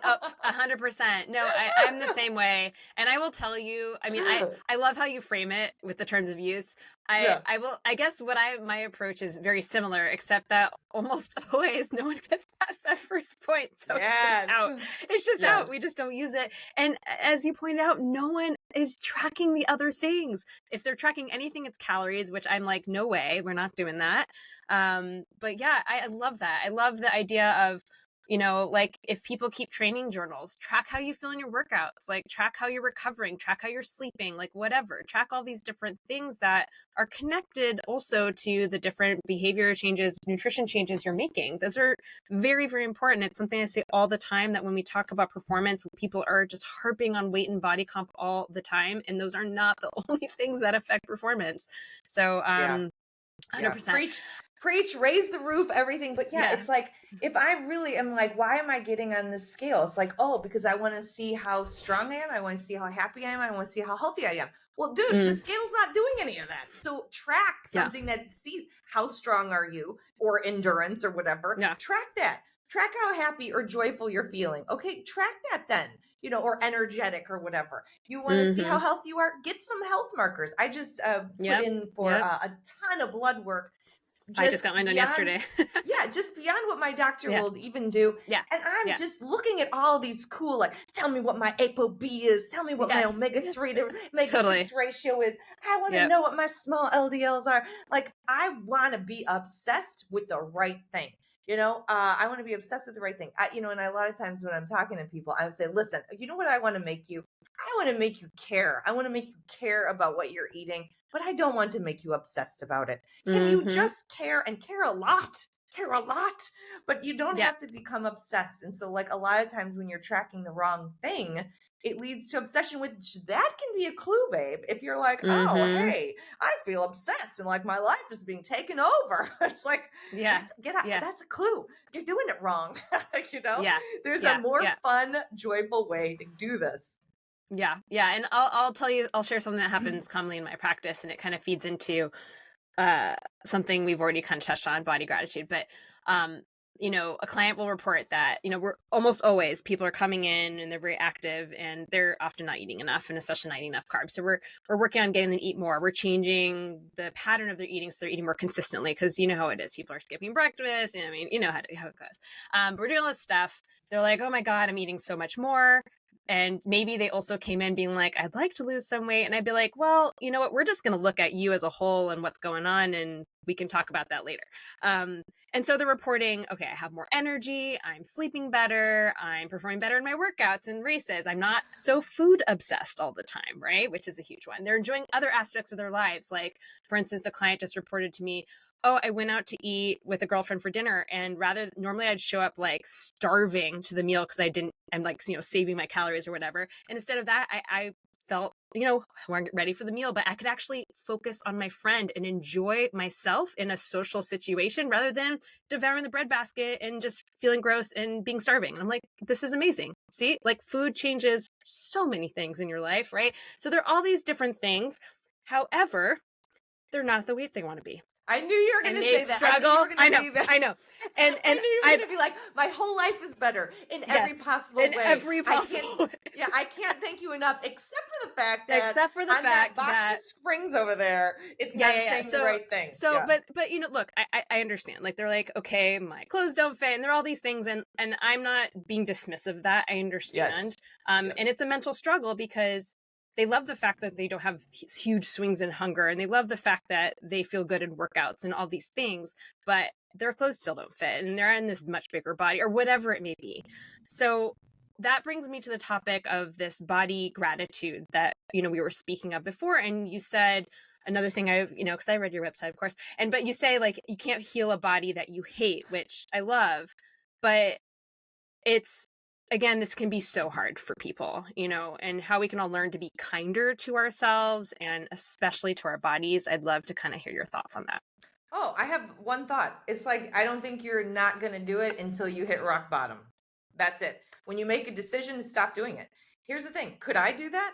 Up 100%. No, I'm the same way. And I will tell you, I mean, I love how you frame it with the terms of use. Yeah. I guess my approach is very similar, except that almost always no one gets past that first point. So it's just out. It's just out. We just don't use it. And as you pointed out, no one is tracking the other things. If they're tracking anything, it's calories, which I'm like, no way, we're not doing that. But yeah, I love that. I love the idea of, like if people keep training journals, track how you feel in your workouts, like track how you're recovering, track how you're sleeping, like whatever, track all these different things that are connected also to the different behavior changes, nutrition changes you're making. Those are very, very important. It's something I say all the time, that when we talk about performance, people are just harping on weight and body comp all the time. And those are not the only things that affect performance. So, 100%. Preach, raise the roof, everything. But yeah, it's like, if I really am like, why am I getting on this scale? It's like, oh, because I want to see how strong I am. I want to see how happy I am. I want to see how healthy I am. Well, dude, the scale's not doing any of that. So track something that sees how strong are you, or endurance or whatever. Yeah. Track that. Track how happy or joyful you're feeling. Okay, track that then, or energetic or whatever. You want to see how healthy you are? Get some health markers. I just put in for a ton of blood work. I just got mine done yesterday. Just beyond what my doctor will even do. Yeah. And I'm just looking at all these cool, like, tell me what my ApoB is. Tell me what my omega-3 to omega-6 ratio is. I want to know what my small LDLs are. Like, I want to be obsessed with the right thing. I want to be obsessed with the right thing. And a lot of times when I'm talking to people, I would say, listen, you know what I want to make you? I want to make you care. I want to make you care about what you're eating, but I don't want to make you obsessed about it. Can you just care, and care a lot? Care a lot, but you don't have to become obsessed. And so, like, a lot of times when you're tracking the wrong thing, it leads to obsession, which that can be a clue, babe. If you're like, oh, hey, I feel obsessed and like my life is being taken over. It's like, that's a clue. You're doing it wrong. There's a more fun, joyful way to do this. Yeah. And I'll share something that happens commonly in my practice, and it kind of feeds into something we've already kind of touched on, body gratitude. But a client will report that, we're almost always, people are coming in and they're very active and they're often not eating enough, and especially not eating enough carbs. So we're working on getting them to eat more. We're changing the pattern of their eating so they're eating more consistently, because you know how it is. People are skipping breakfast, and I mean, you know how it goes. But we're doing all this stuff. They're like, oh my God, I'm eating so much more. And maybe they also came in being like, I'd like to lose some weight. And I'd be like, well, you know what? We're just going to look at you as a whole and what's going on, and we can talk about that later. And so they're reporting, okay, I have more energy. I'm sleeping better. I'm performing better in my workouts and races. I'm not so food obsessed all the time, right? Which is a huge one. They're enjoying other aspects of their lives. Like, for instance, a client just reported to me, oh, I went out to eat with a girlfriend for dinner, and normally I'd show up like starving to the meal because I'm like, saving my calories or whatever. And instead of that, I felt, weren't ready for the meal, but I could actually focus on my friend and enjoy myself in a social situation rather than devouring the breadbasket and just feeling gross and being starving. And I'm like, this is amazing. See, like, food changes so many things in your life, right? So there are all these different things. However, they're not the weight they want to be. I knew you were going to say that. Struggle. I know. And I knew you were going to be like, my whole life is better in every possible way. Every possible way. I can't thank you enough, except for the fact that box of springs over there, it's not saying the right thing. So, but look, I understand. Like, they're like, okay, my clothes don't fit, and there are all these things, and I'm not being dismissive of that. I understand. And it's a mental struggle, because they love the fact that they don't have huge swings in hunger, and they love the fact that they feel good in workouts and all these things, but their clothes still don't fit, and they're in this much bigger body or whatever it may be. So that brings me to the topic of this body gratitude that, we were speaking of before. And you said, another thing because I read your website, of course. But you say like, you can't heal a body that you hate, which I love, but it's, again, this can be so hard for people, and how we can all learn to be kinder to ourselves and especially to our bodies. I'd love to kind of hear your thoughts on that. Oh, I have one thought. It's like, I don't think you're not going to do it until you hit rock bottom. That's it. When you make a decision, stop doing it. Here's the thing. Could I do that?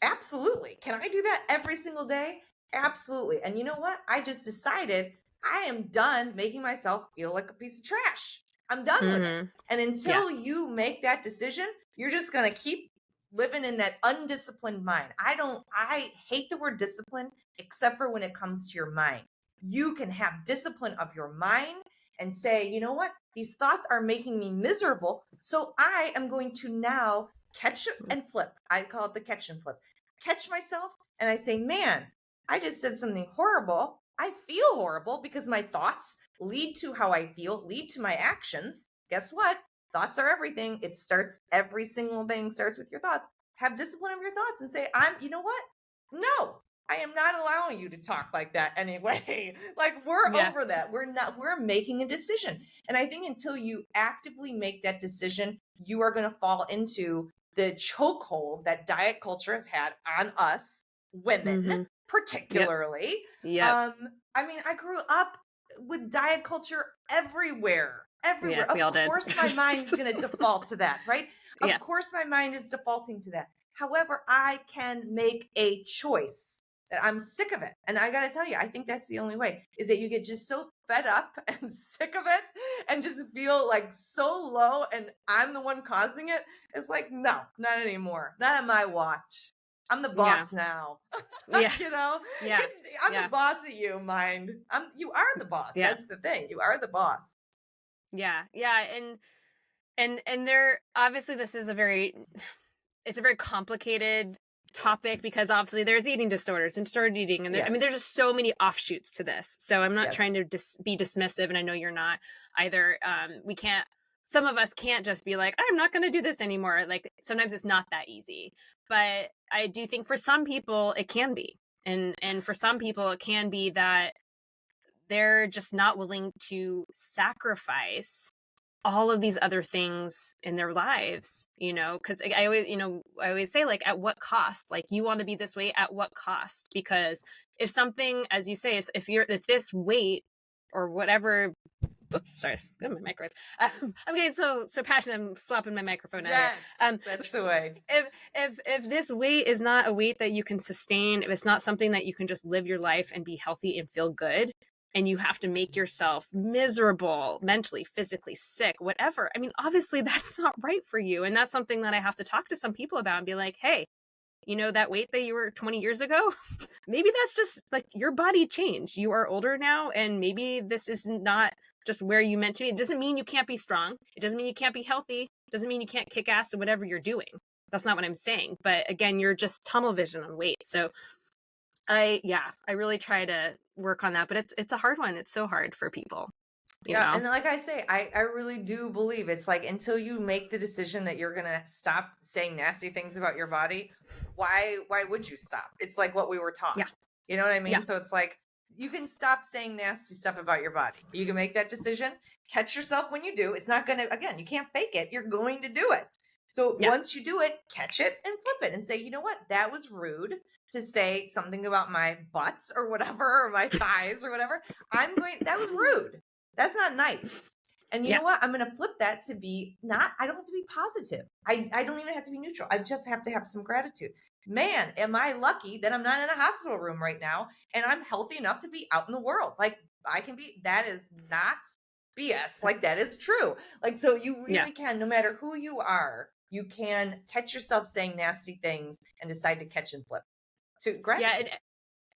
Absolutely. Can I do that every single day? Absolutely. And you know what? I just decided I am done making myself feel like a piece of trash. I'm done with it. And until you make that decision, you're just going to keep living in that undisciplined mind. I hate the word discipline, except for when it comes to your mind. You can have discipline of your mind and say, you know what? These thoughts are making me miserable. So I am going to now catch and flip. I call it the catch and flip. Catch myself and I say, man, I just said something horrible. I feel horrible because my thoughts lead to how I feel, lead to my actions. Guess what? Thoughts are everything. Every single thing starts with your thoughts. Have discipline of your thoughts and say, you know what? No, I am not allowing you to talk like that anyway. Like, we're over that. We're making a decision. And I think until you actively make that decision, you are going to fall into the chokehold that diet culture has had on us women, particularly. Yep. I mean, I grew up with diet culture everywhere. Yeah, we all did. Of course, my mind is going to default to that, right? Of Yeah. course, my mind is defaulting to that. However, I can make a choice that I'm sick of it. And I got to tell you, I think that's the only way, is that you get just so fed up and sick of it and just feel like so low and I'm the one causing it. It's like, no, not anymore. Not on my watch. I'm the boss now. Yeah. I'm the boss of you, mind. You are the boss. Yeah. That's the thing. You are the boss. Yeah. Yeah. And there, obviously this is it's a very complicated topic because obviously there's eating disorders and disordered eating. And there's just so many offshoots to this. So I'm not trying to be dismissive. And I know you're not either. Some of us can't just be like, I'm not going to do this anymore. Like, sometimes it's not that easy, but I do think for some people it can be. And for some people it can be that they're just not willing to sacrifice all of these other things in their lives, because I always say, like, at what cost? Like, you want to be this way, at what cost? Because if something, as you say, if this weight or whatever, sorry, my microwave. I'm getting so passionate. I'm swapping my microphone. Yes, that's the way. If this weight is not a weight that you can sustain, if it's not something that you can just live your life and be healthy and feel good, and you have to make yourself miserable, mentally, physically sick, whatever. I mean, obviously that's not right for you. And that's something that I have to talk to some people about and be like, hey, that weight that you were 20 years ago, maybe that's just like your body changed. You are older now, and maybe this is not just where you meant to be. It doesn't mean you can't be strong. It doesn't mean you can't be healthy. It doesn't mean you can't kick ass at whatever you're doing. That's not what I'm saying. But again, you're just tunnel vision on weight. So I really try to work on that, but it's a hard one. It's so hard for people. And like I say, I really do believe it's like, until you make the decision that you're going to stop saying nasty things about your body, why would you stop? It's like what we were taught. Yeah. You know what I mean? Yeah. So it's like, you can stop saying nasty stuff about your body. You can make that decision. Catch yourself when you do. It's not going to, again, you can't fake it. You're going to do it. So once you do it, catch it and flip it and say, you know what? That was rude to say something about my butts or whatever, or my thighs or whatever. That was rude. That's not nice. And you know what? I'm going to flip that to be I don't have to be positive. I don't even have to be neutral. I just have to have some gratitude. Man, am I lucky that I'm not in a hospital room right now and I'm healthy enough to be out in the world. Like, that is not BS. Like, that is true. Like, so you really can, no matter who you are, you can catch yourself saying nasty things and decide to catch and flip to gratitude.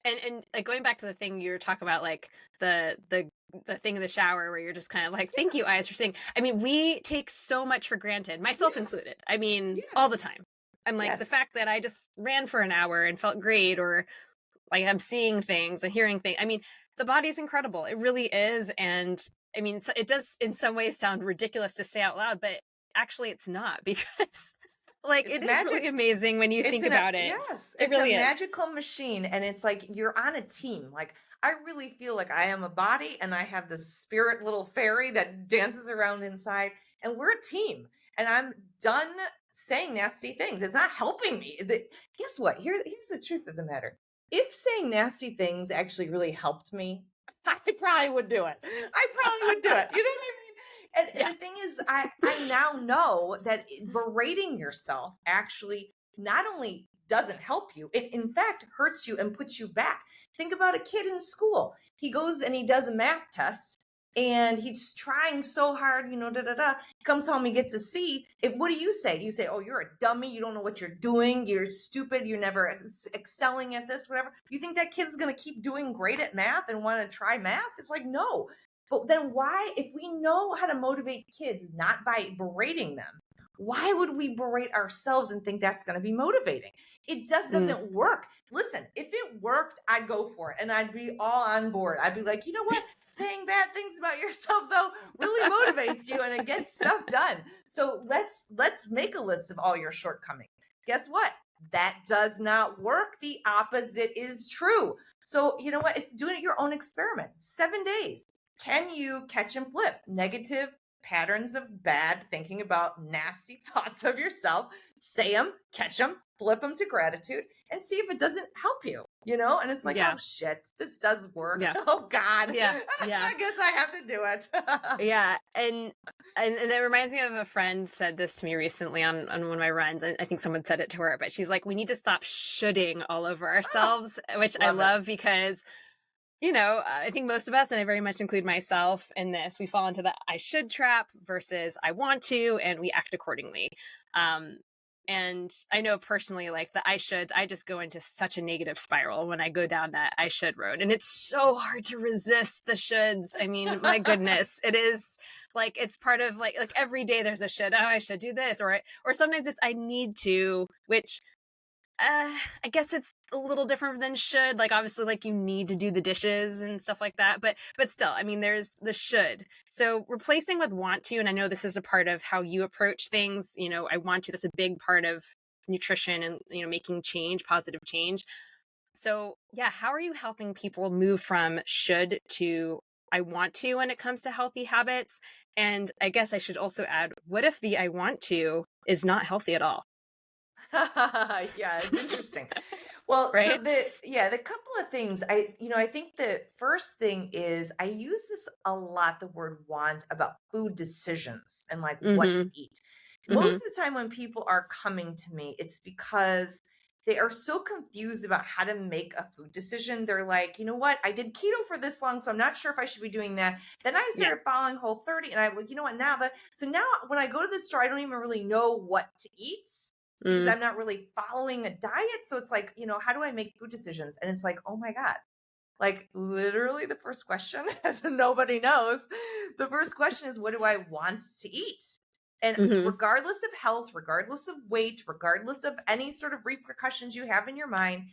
Yeah. And like, going back to the thing you were talking about, like the thing in the shower where you're just kind of like, thank you, eyes, for saying, I mean, we take so much for granted, myself included. I mean, all the time. I'm like, the fact that I just ran for an hour and felt great, or like I'm seeing things and hearing things. I mean, the body's incredible. It really is. And I mean, so it does in some ways sound ridiculous to say out loud, but actually it's not, because Like, It's it is really magic. amazing when you think about it. Yes, It it's a really is. magical machine. And it's like you're on a team. Like, I really feel like I am a body and I have this spirit little fairy that dances around inside, and we're a team. And I'm done saying nasty things. It's not helping me. Guess what? Here's the truth of the matter. If saying nasty things actually really helped me, I probably would do it. I probably would do it. You know what I mean? And Yeah. the thing is, I now know that berating yourself actually not only doesn't help you, it in fact hurts you and puts you back. Think about a kid in school. He goes and he does a math test and he's trying so hard, da da da. Comes home, he gets a C. What do you say? You say, "Oh, you're a dummy. You don't know what you're doing. You're stupid. You're never excelling at this, whatever." You think that kid's going to keep doing great at math and want to try math? It's like, no. But then why, if we know how to motivate kids not by berating them, why would we berate ourselves and think that's going to be motivating? It just Mm. doesn't work. Listen, if it worked, I'd go for it and I'd be all on board. I'd be like, you know what? Saying bad things about yourself though really motivates you and it gets stuff done. So let's make a list of all your shortcomings. Guess what? That does not work. The opposite is true. So you know what? It's doing your own experiment. 7 days. Can you catch and flip negative patterns of bad thinking about nasty thoughts of yourself? Say them, catch them, flip them to gratitude, and see if it doesn't help you, And it's like, Yeah. oh shit, this does work. Yeah. Oh God. Yeah. Yeah. I guess I have to do it. Yeah. And it reminds me of a friend said this to me recently on one of my runs. And I think someone said it to her, but she's like, we need to stop shoulding all over ourselves, which I love because I think most of us, and I very much include myself in this, we fall into the I should trap versus I want to, and we act accordingly. And I know personally, like the I should, I just go into such a negative spiral when I go down that I should road. And it's so hard to resist the shoulds. I mean, my goodness, it is like, it's part of like every day there's a should, oh, I should do this. Or sometimes it's I need to, which I guess it's a little different than should. Like obviously, like you need to do the dishes and stuff like that. But still, I mean, there's the should. So replacing with want to, and I know this is a part of how you approach things. I want to. That's a big part of nutrition and making change, positive change. So yeah, how are you helping people move from should to I want to when it comes to healthy habits? And I guess I should also add, what if the I want to is not healthy at all? Yeah, it's interesting. Well, so Right? the couple of things I think the first thing is I use this a lot, the word want, about food decisions and like what to Mm-hmm. eat. Mm-hmm. Most of the time when people are coming to me, it's because they are so confused about how to make a food decision. They're like, you know what? I did keto for this long, so I'm not sure if I should be doing that. Then I Yeah. started following Whole30 and I was, you know what, now when I go to the store, I don't even really know what to eat because Mm. I'm not really following a diet. So it's like, how do I make food decisions? And it's like, oh my God, like literally the first question, nobody knows. The first question is, what do I want to eat? And Mm-hmm. regardless of health, regardless of weight, regardless of any sort of repercussions you have in your mind,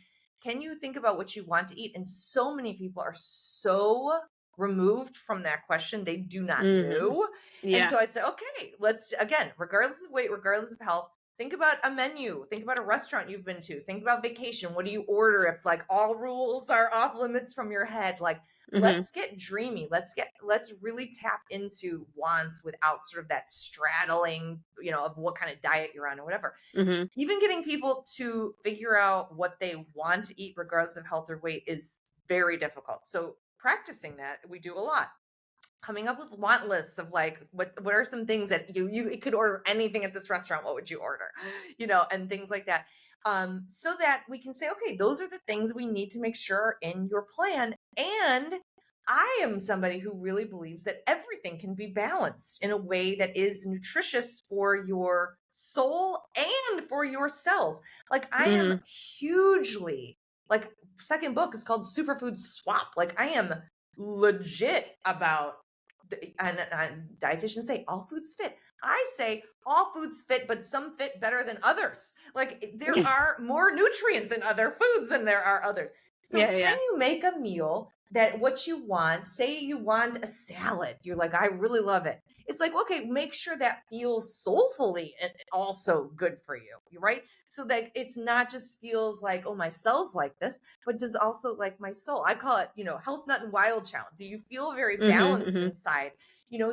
can you think about what you want to eat? And so many people are so removed from that question, they do not Mm-hmm. know. And Yeah. so I said, okay, let's, again, regardless of weight, regardless of health, think about a menu. Think about a restaurant you've been to. Think about vacation. What do you order if like all rules are off limits from your head? Like, Mm-hmm. let's get dreamy. Let's really tap into wants without sort of that straddling, of what kind of diet you're on or whatever. Mm-hmm. Even getting people to figure out what they want to eat regardless of health or weight is very difficult. So practicing that, we do a lot. Coming up with want lists of like what are some things that you could order anything at this restaurant, what would you order, and things like that, so that we can say, okay, those are the things we need to make sure are in your plan. And I am somebody who really believes that everything can be balanced in a way that is nutritious for your soul and for your cells. Like I am hugely, like, second book is called Superfood Swap. Like I am legit about and dietitians say all foods fit. I say all foods fit, but some fit better than others. Like there are more nutrients in other foods than there are others. So can you make a meal that what you want, say you want a salad, you're like, I really love it. It's like, okay, make sure that feels soulfully and also good for you, right? So that it's not just feels like, oh, my cell's like this, but does also like my soul. I call it, health nut and wild child. Do you feel very Mm-hmm, balanced mm-hmm. inside?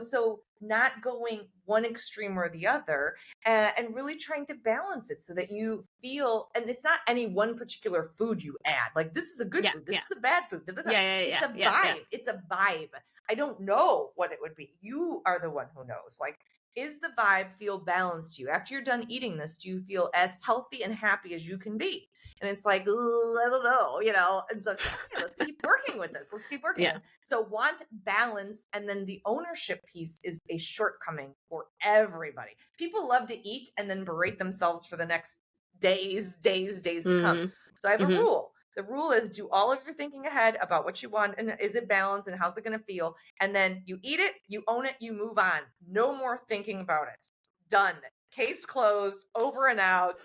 So not going one extreme or the other, and really trying to balance it so that you feel, and it's not any one particular food you add. Like, this is a good Yeah, food, this yeah, is a bad food. Da, da, da. yeah, yeah, It's yeah, a yeah, yeah. vibe. It's a vibe. I don't know what it would be. You are the one who knows. Like, is the vibe feel balanced to you? After you're done eating this, do you feel as healthy and happy as you can be? And it's like, "Ooh, I don't know. And so it's like, okay, let's keep working with this. Let's keep working Yeah. with it. So want balance. And then the ownership piece is a shortcoming for everybody. People love to eat and then berate themselves for the next days to come. Mm-hmm, So I have a mm-hmm. rule. The rule is do all of your thinking ahead about what you want and is it balanced and how's it going to feel. And then you eat it, you own it, you move on. No more thinking about it. Done. Case closed, over and out.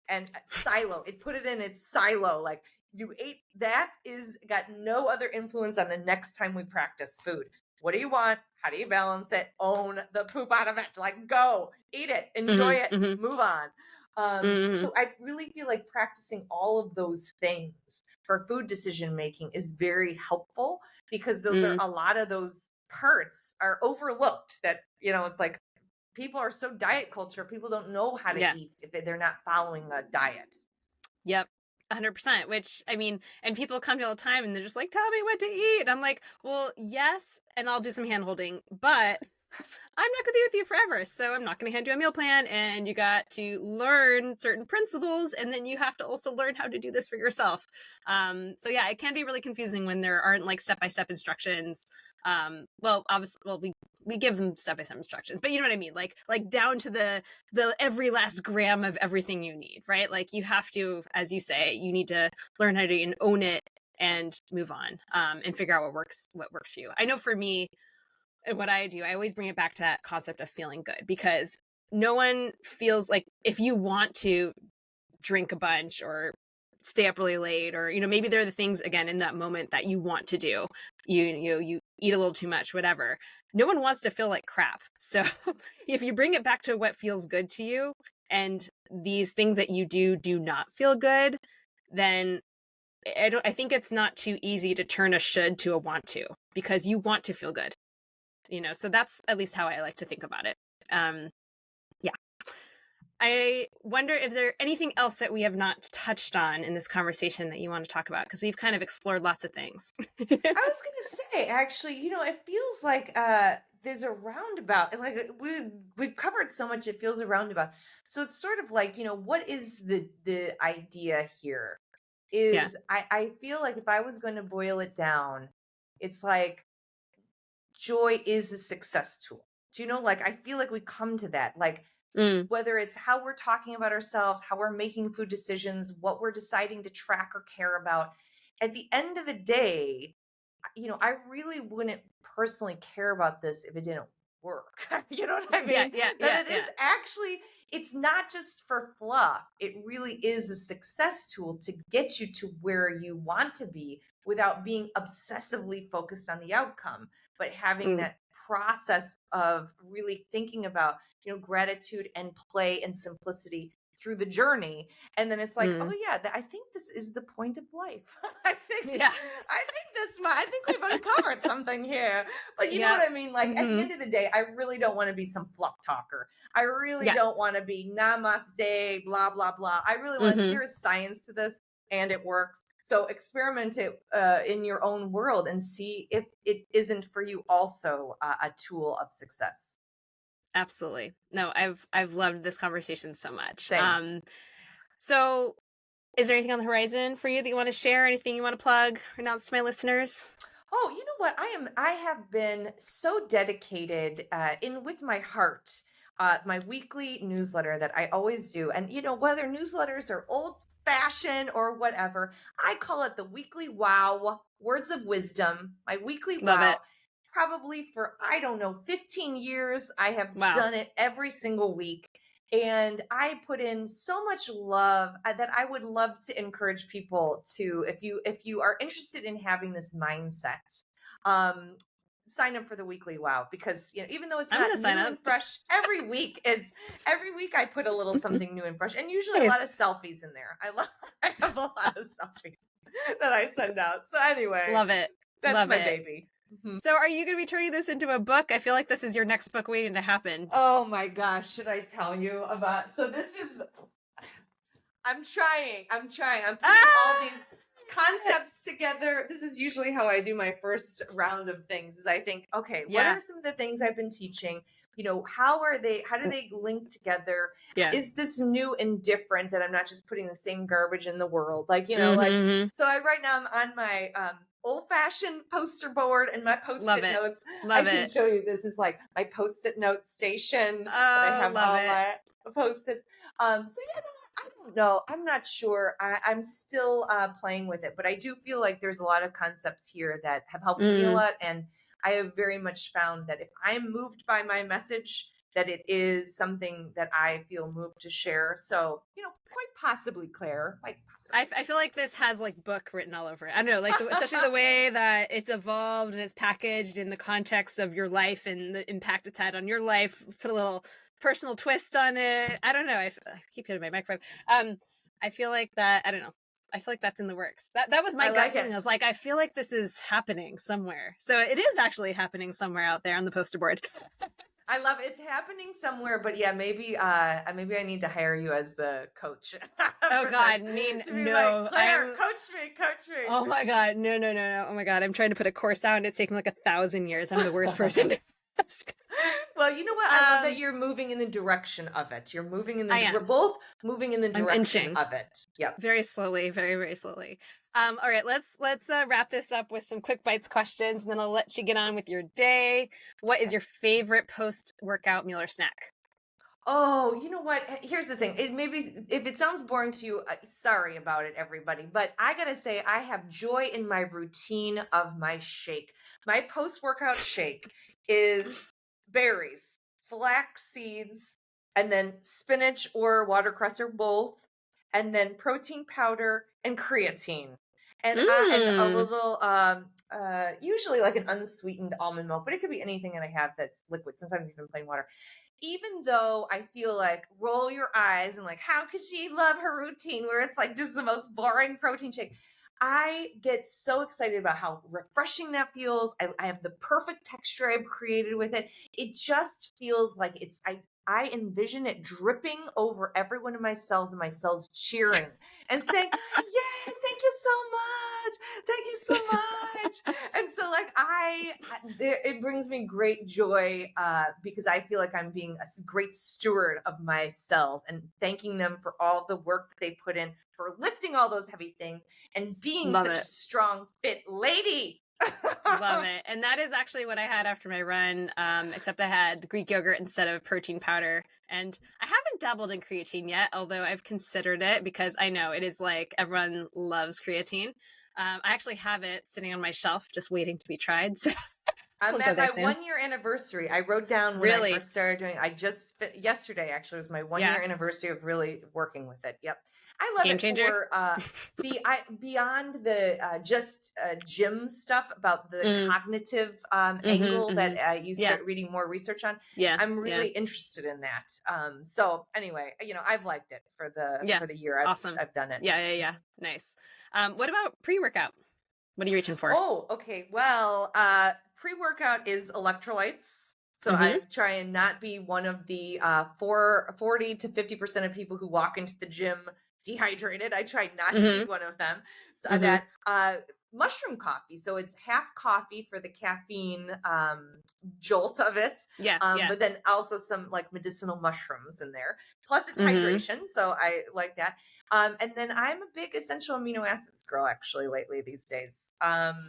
And silo. It put it in its silo. Like, you ate that is got no other influence on the next time we practice food. What do you want? How do you balance it? Own the poop out of it. Like, go eat it, enjoy Mm-hmm, it, mm-hmm, move on. mm-hmm. So I really feel like practicing all of those things for food decision making is very helpful, because those are Mm. a lot of those parts are overlooked. That, it's like, people are so diet culture, people don't know how to Yeah. eat if they're not following a diet. Yep. 100%, which I mean, and people come to me all the time and they're just like, tell me what to eat. I'm like, well, yes, and I'll do some hand holding, but I'm not going to be with you forever. So I'm not going to hand you a meal plan, and you got to learn certain principles, and then you have to also learn how to do this for yourself. So yeah, it can be really confusing when there aren't like step-by-step instructions. Well, obviously, we give them step-by-step instructions, but you know what I mean? Like down to the every last gram of everything you need, right? Like, you have to, as you say, you need to learn how to and own it and move on, and figure out what works for you. I know for me, and what I do, I always bring it back to that concept of feeling good, because no one feels like, if you want to drink a bunch or stay up really late, or maybe there are the things again in that moment that you want to do, you eat a little too much, whatever, no one wants to feel like crap. So if you bring it back to what feels good to you, and these things that you do not feel good, then I think it's not too easy to turn a should to a want to, because you want to feel good, so that's at least how I like to think about it. Yeah. I wonder if there anything else that we have not touched on in this conversation that you want to talk about, because we've kind of explored lots of things. I was gonna say, actually, it feels like there's a roundabout. Like, we've covered so much, it feels a roundabout. So it's sort of like, what is the idea here? Yeah. Is I feel like if I was going to boil it down, it's like joy is a success tool. Do you know? Like, I feel like we come to that. Like, Mm, whether it's how we're talking about ourselves, how we're making food decisions, what we're deciding to track or care about. At the end of the day, I really wouldn't personally care about this if it didn't work. You know what I yeah, mean? yeah, That yeah, it is yeah. actually, it's not just for fluff. It really is a success tool to get you to where you want to be without being obsessively focused on the outcome, but having Mm, that process of really thinking about, gratitude and play and simplicity through the journey. And then it's like, oh mm. yeah, I think this is the point of life. I think Yeah. I think we've uncovered something here. But you know Yeah. what I mean? Like, at the Mm-hmm. end of the day, I really don't want to be some fluff talker. I really Yeah. don't want to be namaste, blah, blah, blah. I really want to, Mm-hmm. there is science to this and it works. So experiment it in your own world and see if it isn't for you also a tool of success. Absolutely. No, I've loved this conversation so much. Same. So is there anything on the horizon for you that you want to share? Anything you want to plug or announce to my listeners? Oh, you know what? I have been so dedicated in with my heart, my weekly newsletter that I always do. And whether newsletters are old fashioned or whatever, I call it the weekly wow, words of wisdom, my weekly Love it. wow. Probably for, I don't know, 15 years, I have Wow. done it every single week. And I put in so much love that I would love to encourage people to, if you are interested in having this mindset, um sign up for the weekly wow, because even though it's I'm not gonna sign new up. and fresh every week, I put a little something new and fresh, and usually a lot of Nice. selfies in there. I have a lot of selfies that I send out. So anyway, Love it. that's Love my it. baby. So are you going to be turning this into a book? I feel like this is your next book waiting to happen. Oh my gosh, should I tell you about? So this is. I'm trying. I'm putting all these concepts together. This is usually how I do my first round of things, is I think, okay, what Yeah. are some of the things I've been teaching? How do they link together? Yeah. Is this new and different, that I'm not just putting the same garbage in the world? Like, Mhm. so right now I'm on my old-fashioned poster board and my Love post-it it. notes. Love I can it. show you, this is like my post-it note station. And I Oh, have love all it. my post-its. So yeah, I don't know. I'm not sure. I'm still playing with it, but I do feel like there's a lot of concepts here that have helped me a lot. And I have very much found that if I'm moved by my message, that it is something that I feel moved to share. So, quite possibly, Claire, quite possibly. I feel like this has like book written all over it. I don't know, like especially the way that it's evolved and it's packaged in the context of your life and the impact it's had on your life. Put a little personal twist on it. I don't know. I keep hitting my microphone. I feel like that. I don't know. I feel like that's in the works. That was my gut feeling. I was like, I feel like this is happening somewhere. So it is actually happening somewhere out there on the poster board. I love it. It's happening somewhere, but yeah, maybe I need to hire you as the coach. Oh God, no. Like, Claire, coach me. Oh my God, no. Oh my God, I'm trying to put a course out and it's taking like 1,000 years. I'm the worst person to ask. Well, you know what? I love that you're moving in the direction of it. We're both moving in the direction of it. Yep. Very slowly, very, very slowly. All right, let's wrap this up with some quick bites questions, and then I'll let you get on with your day. What is your favorite post-workout meal or snack? Oh, you know what? Here's the thing. Maybe if it sounds boring to you, sorry about it, everybody. But I gotta say, I have joy in my routine of my shake. My post-workout shake is berries, flax seeds, and then spinach or watercress or both, and then protein powder and creatine. And a little, usually like an unsweetened almond milk, but it could be anything that I have that's liquid. Sometimes even plain water. Even though I feel like, roll your eyes and like, how could she love her routine where it's like just the most boring protein shake? I get so excited about how refreshing that feels. I have the perfect texture I've created with it. It just feels like I envision it dripping over every one of my cells, and my cells cheering and saying, yay, thank you so much. Thank you so much. And so like it brings me great joy because I feel like I'm being a great steward of my cells and thanking them for all the work that they put in, for lifting all those heavy things and being such a strong, fit lady. Love it. And that is actually what I had after my run, except I had Greek yogurt instead of protein powder. And I haven't dabbled in creatine yet, although I've considered it because I know it is like everyone loves creatine. I actually have it sitting on my shelf just waiting to be tried. So I'm at my 1-year anniversary. I wrote down when I first started doing it. Yesterday actually was my 1-year anniversary of really working with it. Yep. I love Game it changer. for beyond the just gym stuff, about the cognitive angle that you start reading more research on. Yeah, I'm really interested in that. So anyway, I've liked it for the year I've done it. Yeah. Nice. What about pre-workout? What are you reaching for? Oh, okay. Well, pre-workout is electrolytes. So I try and not be one of the 40 to 50% of people who walk into the gym dehydrated. I try not to be one of them. So that mushroom coffee. So it's half coffee for the caffeine jolt of it. But then also some like medicinal mushrooms in there. Plus it's hydration. So I like that. And then I'm a big essential amino acids girl actually lately these days.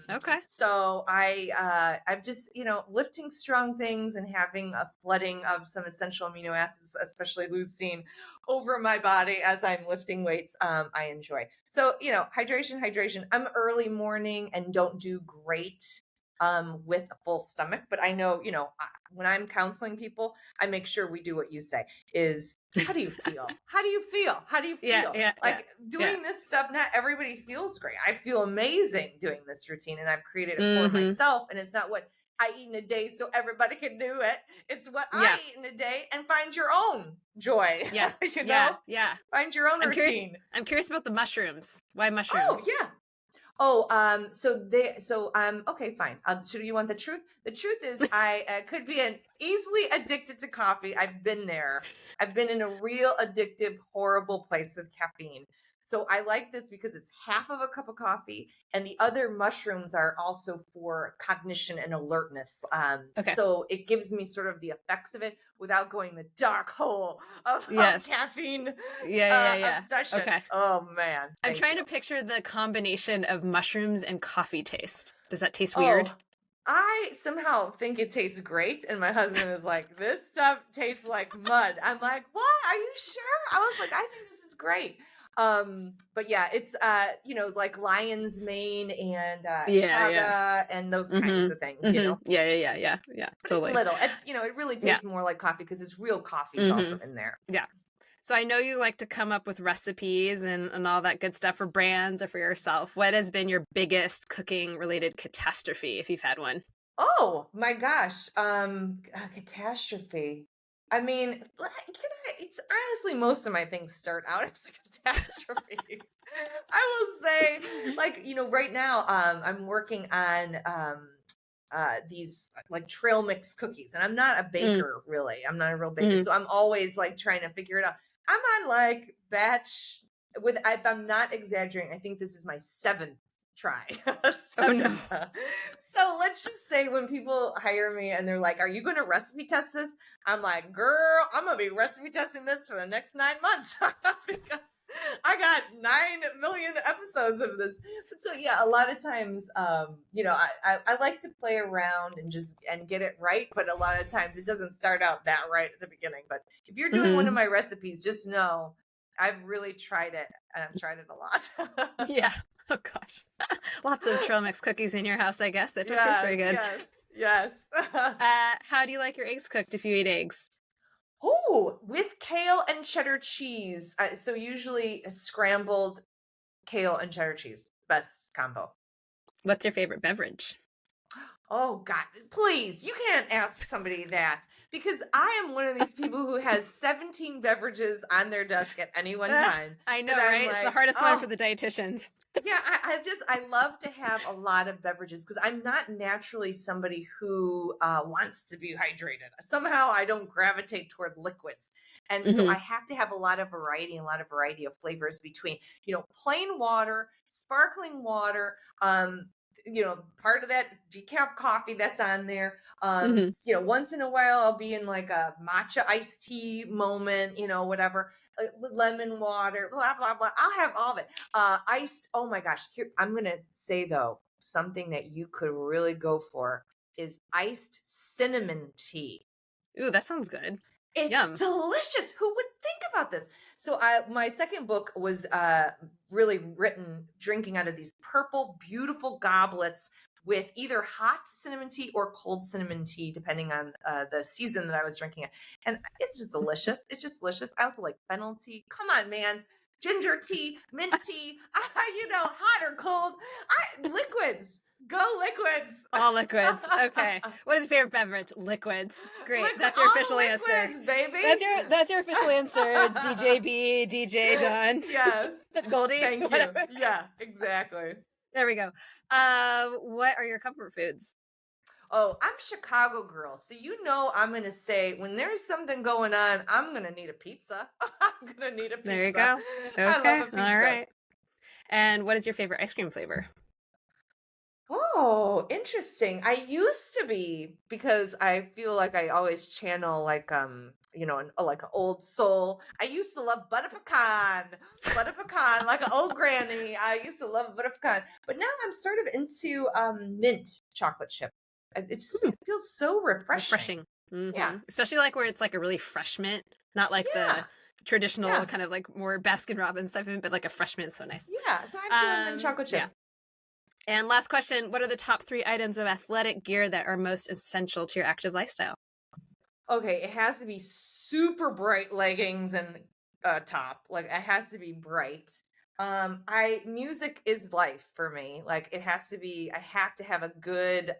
Okay. So I'm just, lifting strong things and having a flooding of some essential amino acids, especially leucine, over my body as I'm lifting weights. I enjoy. So, hydration. I'm early morning and don't do great with a full stomach, but I know, when I'm counseling people, I make sure we do what you say is, how do you feel? How do you feel? How do you feel? Doing this stuff, not everybody feels great. I feel amazing doing this routine, and I've created it for myself, and it's not what I eat in a day so everybody can do it. It's what Yeah. I eat in a day, and find your own joy. Yeah. You Yeah. know, Yeah. find your own I'm curious. routine. I'm curious about the mushrooms. Why Oh mushrooms? yeah. Okay, fine. So you want the truth? The truth is, I could be an easily addicted to coffee. I've been there. I've been in a real addictive, horrible place with caffeine. So I like this because it's half of a cup of coffee, and the other mushrooms are also for cognition and alertness. Okay. So it gives me sort of the effects of it without going the dark hole of Yes. caffeine Yeah. obsession. Okay. Oh man, I'm thank trying you. to picture the combination of mushrooms and coffee taste. Does that taste weird? Oh, I somehow think it tastes great. And my husband is like, this stuff tastes like mud. I'm like, what? Are you sure? I was like, I think this is great. But yeah, it's like lion's mane and Yeah. chaga and those kinds Mm-hmm. of things, Mm-hmm. Yeah. But it's Totally. little. It's it really Yeah. tastes more like coffee because it's real coffee is also Mm-hmm. in there. Yeah. So I know you like to come up with recipes and all that good stuff for brands or for yourself. What has been your biggest cooking related catastrophe, if you've had one? Oh my gosh. A catastrophe. I mean, it's honestly most of my things start out as a catastrophe. I will say, right now, I'm working on these like trail mix cookies, and I'm not a Mm, baker really. I'm not a real baker, mm. so I'm always like trying to figure it out. I'm on like batch with, if I'm not exaggerating, I think this is my seventh try. Oh no. Seventh. So let's just say when people hire me and they're like, "Are you going to recipe test this?" I'm like, "Girl, I'm going to be recipe testing this for the next 9 months." Because I got 9 million episodes of this. But so yeah, a lot of times, I like to play around and get it right, but a lot of times it doesn't start out that right at the beginning. But if you're doing one of Hmm. my recipes, just know I've really tried it, and I've tried it a lot. Yeah. Oh gosh. Lots of trail mix cookies in your house, I guess. That don't taste very Yes, good. yes. How do you like your eggs cooked if you eat eggs? Oh, with kale and cheddar cheese. So usually a scrambled kale and cheddar cheese, best combo. What's your favorite beverage? Oh God, please, you can't ask somebody that, because I am one of these people who has 17 beverages on their desk at any one time. I know, And I'm right? It's the like, hardest one for oh, the dietitians. yeah, I love to have a lot of beverages because I'm not naturally somebody who wants to be hydrated. Somehow I don't gravitate toward liquids. And so Hmm. I have to have a lot of variety and a lot of variety of flavors between, plain water, sparkling water, part of that decaf coffee that's on there. Hmm. Once in a while I'll be in like a matcha iced tea moment, whatever, lemon water, blah, blah, blah. I'll have all of it. Iced, oh my gosh. Here, I'm going to say though, something that you could really go for is iced cinnamon tea. Ooh, that sounds good. It's Yum. delicious. Who would think about this? So my second book was really written drinking out of these purple, beautiful goblets with either hot cinnamon tea or cold cinnamon tea, depending on the season that I was drinking it. And it's just delicious. It's just delicious. I also like fennel tea. Come on, man. Ginger tea, mint tea, hot or cold. Liquids. Go liquids. All liquids. Okay. What is your favorite beverage? Liquids. Great. That's your All official answer. liquids, baby. That's your official answer. DJB, DJ Dawn. Yes. That's Goldie. Thank you. Whatever. Yeah, exactly. There we go. What are your comfort foods? Oh, I'm Chicago girl. So I'm going to say when there's something going on, I'm going to need a pizza. I'm going to need a pizza. There you go. I Okay. love a pizza. All right. And what is your favorite ice cream flavor? Oh, interesting. I used to be, because I feel like I always channel like like an old soul. I used to love butter pecan, like an old granny. I used to love butter pecan, but now I'm sort of into mint chocolate chip. It just feels so refreshing. Mhm. Yeah, Especially like where it's like a really fresh mint, not like yeah, the traditional yeah, kind of like more Baskin Robbins type of mint, but like a fresh mint is so nice. yeah. So I'm feeling mint chocolate chip. Yeah. And last question, what are the top 3 items of athletic gear that are most essential to your active lifestyle? Okay, it has to be super bright leggings and top. Like it has to be bright. Music is life for me. Like it has to be, I have to have a good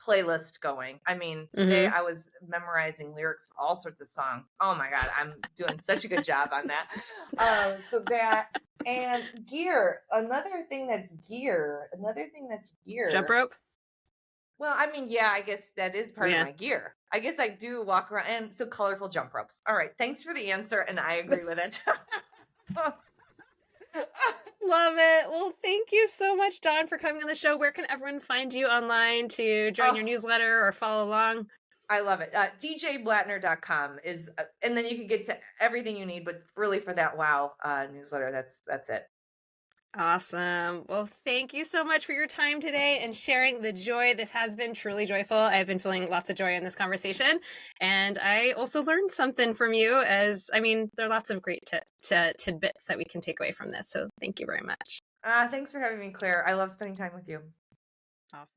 playlist going. I mean, today I was memorizing lyrics of all sorts of songs. Oh my God, I'm doing such a good job on that. So that and gear. Another thing that's gear. Jump rope. Well, I mean, yeah, I guess that is part of Yeah. my gear. I guess I do walk around and so colorful jump ropes. All right. Thanks for the answer. And I agree with it. Love it. Well, thank you so much, Dawn, for coming on the show. Where can everyone find you online to join your newsletter or follow along? I love it. djblatner.com is, and then you can get to everything you need, but really for that WOW newsletter, that's it. Awesome. Well, thank you so much for your time today and sharing the joy. This has been truly joyful. I've been feeling lots of joy in this conversation. And I also learned something from you there are lots of great tidbits that we can take away from this. So thank you very much. Thanks for having me, Claire. I love spending time with you. Awesome.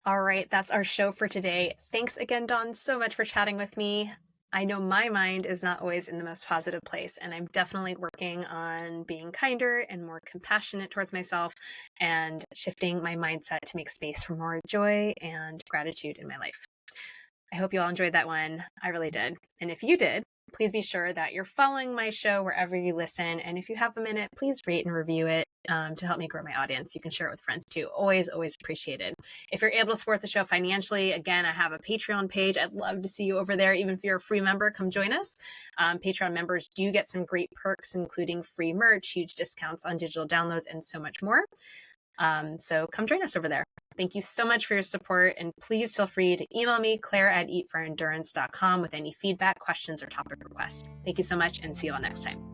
All right. That's our show for today. Thanks again, Dawn, so much for chatting with me. I know my mind is not always in the most positive place, and I'm definitely working on being kinder and more compassionate towards myself and shifting my mindset to make space for more joy and gratitude in my life. I hope you all enjoyed that one. I really did. And if you did, please be sure that you're following my show wherever you listen. And if you have a minute, please rate and review it to help me grow my audience. You can share it with friends too. Always, always appreciated. If you're able to support the show financially, again, I have a Patreon page. I'd love to see you over there. Even if you're a free member, come join us. Patreon members do get some great perks, including free merch, huge discounts on digital downloads, and so much more. So come join us over there. Thank you so much for your support, and please feel free to email me, Claire@eatforendurance.com, with any feedback, questions, or topic requests. Thank you so much, and see you all next time.